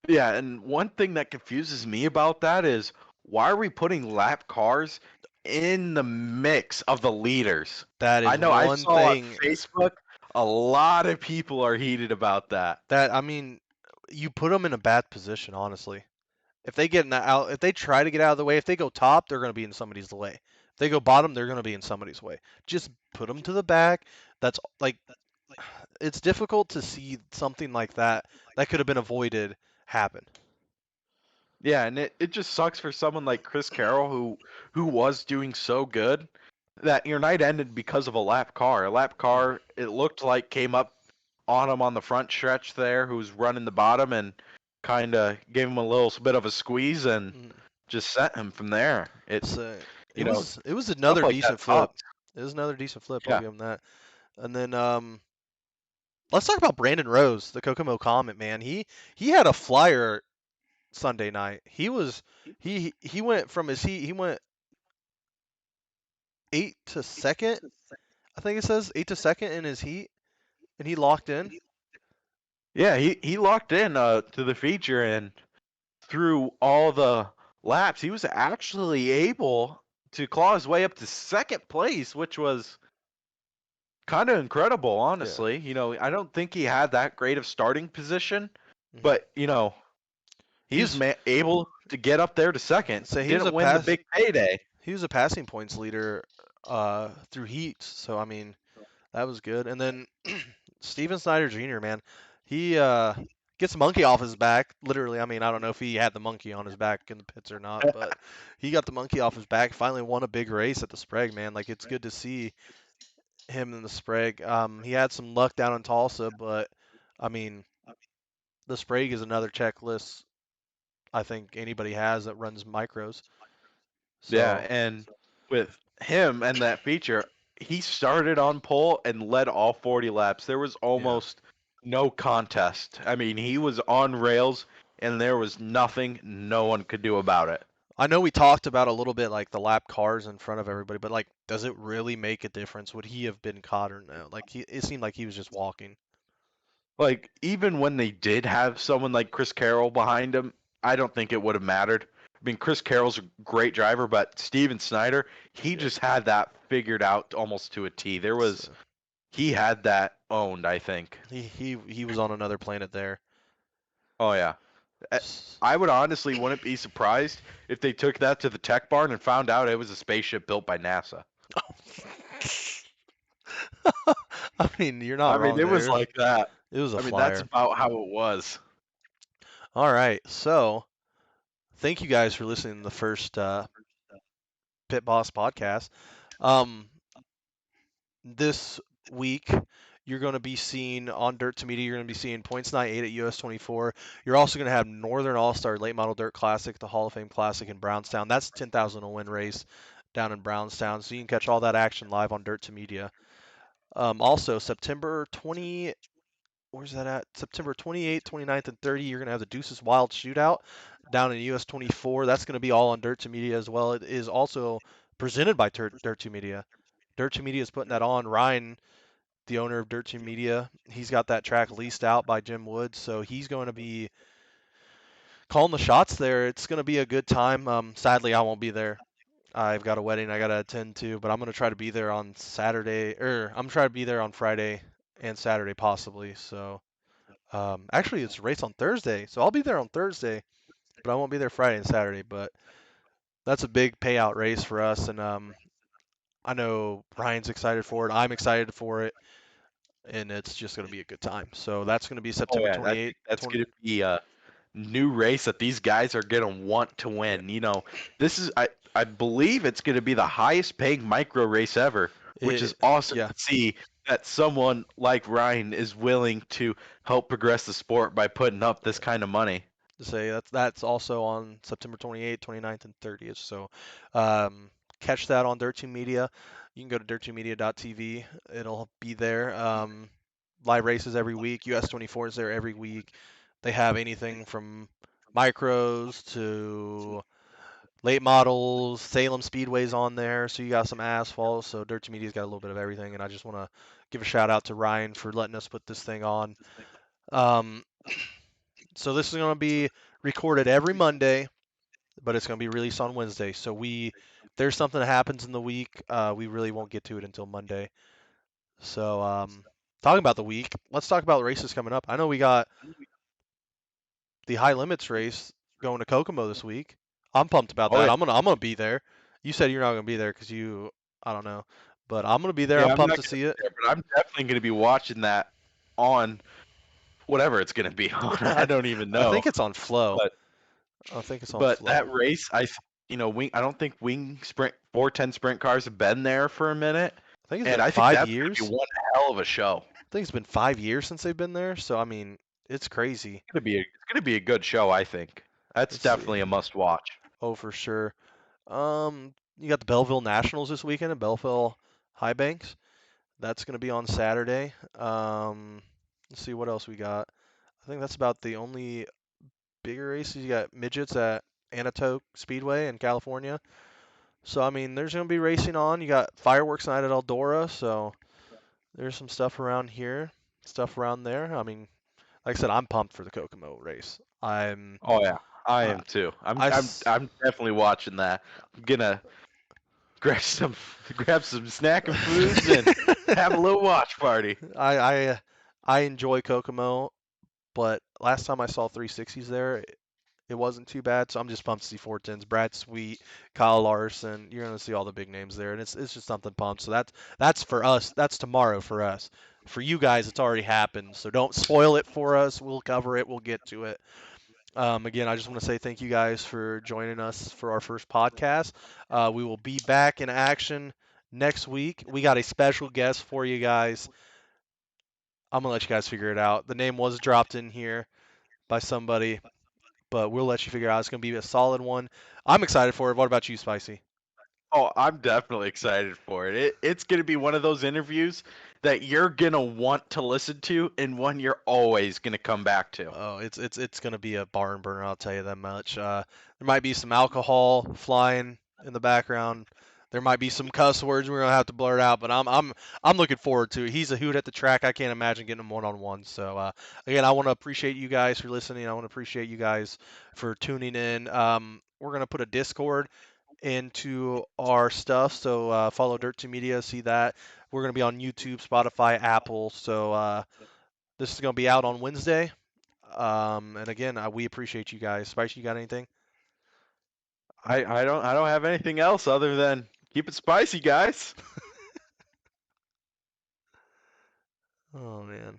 Yeah, and one thing that confuses me about that is why are we putting lap cars in the mix of the leaders? That I is know I one saw on thing Facebook a lot of people are heated about that. that I mean, you put them in a bad position, honestly. If they get out, if they try to get out of the way, if they go top, they're going to be in somebody's way. They go bottom, they're going to be in somebody's way. Just put them to the back. That's like it's difficult to see something like that could have been avoided happen. Yeah, and it just sucks for someone like Chris Carroll who was doing so good that your night ended because of a lap car. A lap Mhm. car, it looked like came up on him on the front stretch there, who was running the bottom and kind of gave him a little bit of a squeeze and Mhm. just sent him from there. So You know, it was stuff another like that decent flip. sucks. It was another decent flip. I'll Yeah. give him that. And then let's talk about Brandon Rose, the Kokomo Comet man. He had a flyer Sunday night. He went from his heat. He went 8 to second. I think it says 8 to second in his heat, and he locked in. Yeah, he locked in to the feature and through all the laps, he was actually able to claw his way up to second place, which was kind of incredible, Yeah. honestly. I don't think he had that great of starting position, hmm but he was He's able to get up there to second. say Didn't win the big payday. he was a passing points leader through heats. So I mean that was good. And then Steven Snyder Jr. man, he gets the monkey off his back. Literally, I mean I don't know if he had the monkey on his back in the pits or not, but he got the monkey off his back. Finally won a big race at the Sprague, man. Like it's good to see him in the Sprague. He had some luck down in Tulsa, but I mean the Sprague is another checklist I think anybody has that runs micros. Yeah, So and with him and that feature, he started on pole and led all 40 laps. There was yeah, almost no contest. I mean, he was on rails and there was nothing no one could do about it. I know we talked about a little bit like the lap cars in front of everybody, but like, does it really make a difference? Would he have been caught or no? Like, it seemed like he was just walking. Like, even when they did have someone like Chris Carroll behind him, I don't think it would have mattered. I mean, Chris Carroll's a great driver, but Steven Snyder, he Yeah. just had that figured out almost to a T. So He had that owned, I think. he was on another planet there. Oh, yeah. Uh, S- I would honestly wouldn't be surprised if they took that to the tech barn and found out it was a spaceship built by NASA. I mean, you're not I mean, wrong it was there. like that. It was a I mean, that's flyer. about how it was. All right. So, thank you guys for listening to the first Pit Boss podcast. Um, this week you're going to be seeing on Dirt2Media, you're going to be seeing Points Night 8 at US 24. You're also going to have Northern All-Star Late Model Dirt Classic, the Hall of Fame Classic in Brownstown. That's a 10,000 to win race down in Brownstown. So you can catch all that action live on Dirt2Media. Also, September 20, where's that at? September 28th, 29th, and 30, you're going to have the Deuces Wild Shootout down in US 24. That's going to be all on Dirt2Media as well. It is also presented by Dirt2Media. Dirt2Media is putting that on. Ryan, the owner of Dirt2Media, he's got that track leased out by Jim Woods, so he's going to be calling the shots there. It's going to be a good time. Sadly, I won't be there. I've got a wedding I got to attend to, but I'm going to try to be there on Saturday, or I'm trying to be there on Friday and Saturday possibly. So, actually, it's a race on Thursday, so I'll be there on Thursday, but I won't be there Friday and Saturday. But that's a big payout race for us, and I know Ryan's excited for it. I'm excited for it, and it's just going to be a good time. So that's going to be Oh September yeah, 28th. that's gonna be a new race that these guys are gonna want to Yeah, win. This is I believe it's gonna be the highest paying micro race ever, which is it, awesome yeah. to see that someone like Ryan is willing to help progress the sport by putting up this kind of money. To say that's also on September 28th, 29th, and 30th. So um, catch that on Dirt2 Media. You can go to dirt2media.tv. It'll be there. Live races every week. US 24 is there every week. They have anything from micros to late models. Salem Speedway's on there, so you got some asphalt. So Dirt2 Media's got a little bit of everything, and I just want to give a shout out to Ryan for letting us put this thing on. Um, so this is going to be recorded every Monday, but it's going to be released on Wednesday. So if there's something that happens in the week, we really won't get to it until Monday. So talking about the week, let's talk about the races coming up. I know we got the high limits race going to Kokomo this week. I'm pumped about Oh that. yeah, I'm gonna be there. You said you're not gonna be there because I don't know, but I'm gonna be there. Yeah, I'm I'm pumped not to gonna see be it. there, but I'm definitely gonna be watching that on whatever it's gonna be on. I I, don't even I know. think it's on Flow. But I think it's on but Flow. that race, I don't think wing sprint 410 sprint cars have been there for a minute, I think it's and been I think five that's gonna be years. one hell of a show. I think it's been 5 years since they've been there. So I mean, it's crazy. It's gonna be a good show. I think that's Let's see. definitely a must watch. Oh, for sure. You got the Belleville Nationals this weekend in Belleville High Banks. That's gonna be on Saturday. Let's see what else we got. I think that's about the only bigger races. You got midgets at Anatoke Speedway in California. So I mean, there's gonna be racing on. You got fireworks night at Eldora. So there's some stuff around here, stuff around there. I mean, like I said, I'm pumped for the Kokomo race. Oh yeah, I I, am too. I'm I, I'm s- I'm definitely watching that. I'm gonna grab some grab some snack and foods and have a little watch party. I, I, I enjoy Kokomo, but last time I saw 360s there, it wasn't too bad. So I'm just pumped to see 410s. Brad Sweet, Kyle Larson. You're gonna see all the big names there, and it's just something pumped. So that's for us. That's tomorrow for us. For you guys, it's already happened. So don't spoil it for us. We'll cover it. We'll get to it. Again, I just want to say thank you guys for joining us for our first podcast. We will be back in action next week. We got a special guest for you guys. I'm gonna let you guys figure it out. The name was dropped in here by somebody, but we'll let you figure out. It's gonna be a solid one. I'm excited for it. What about you, Spicy? Oh, I'm definitely excited for it. It's gonna be one of those interviews that you're gonna want to listen to and one you're always gonna come back to. Oh, it's gonna be a barn burner. I'll tell you that much. There might be some alcohol flying in the background. There might be some cuss words we're gonna have to blurt out, but I'm looking forward to it. He's a hoot at the track. I can't imagine getting him one on one. So again, I want to appreciate you guys for listening. I want to appreciate you guys for tuning in. We're gonna put a Discord into our stuff, so follow Dirt2Media, see that. We're gonna be on YouTube, Spotify, Apple. So this is gonna be out on Wednesday. And again, we appreciate you guys. Spicy, you got anything? I don't have anything else other than keep it spicy, guys. Oh man.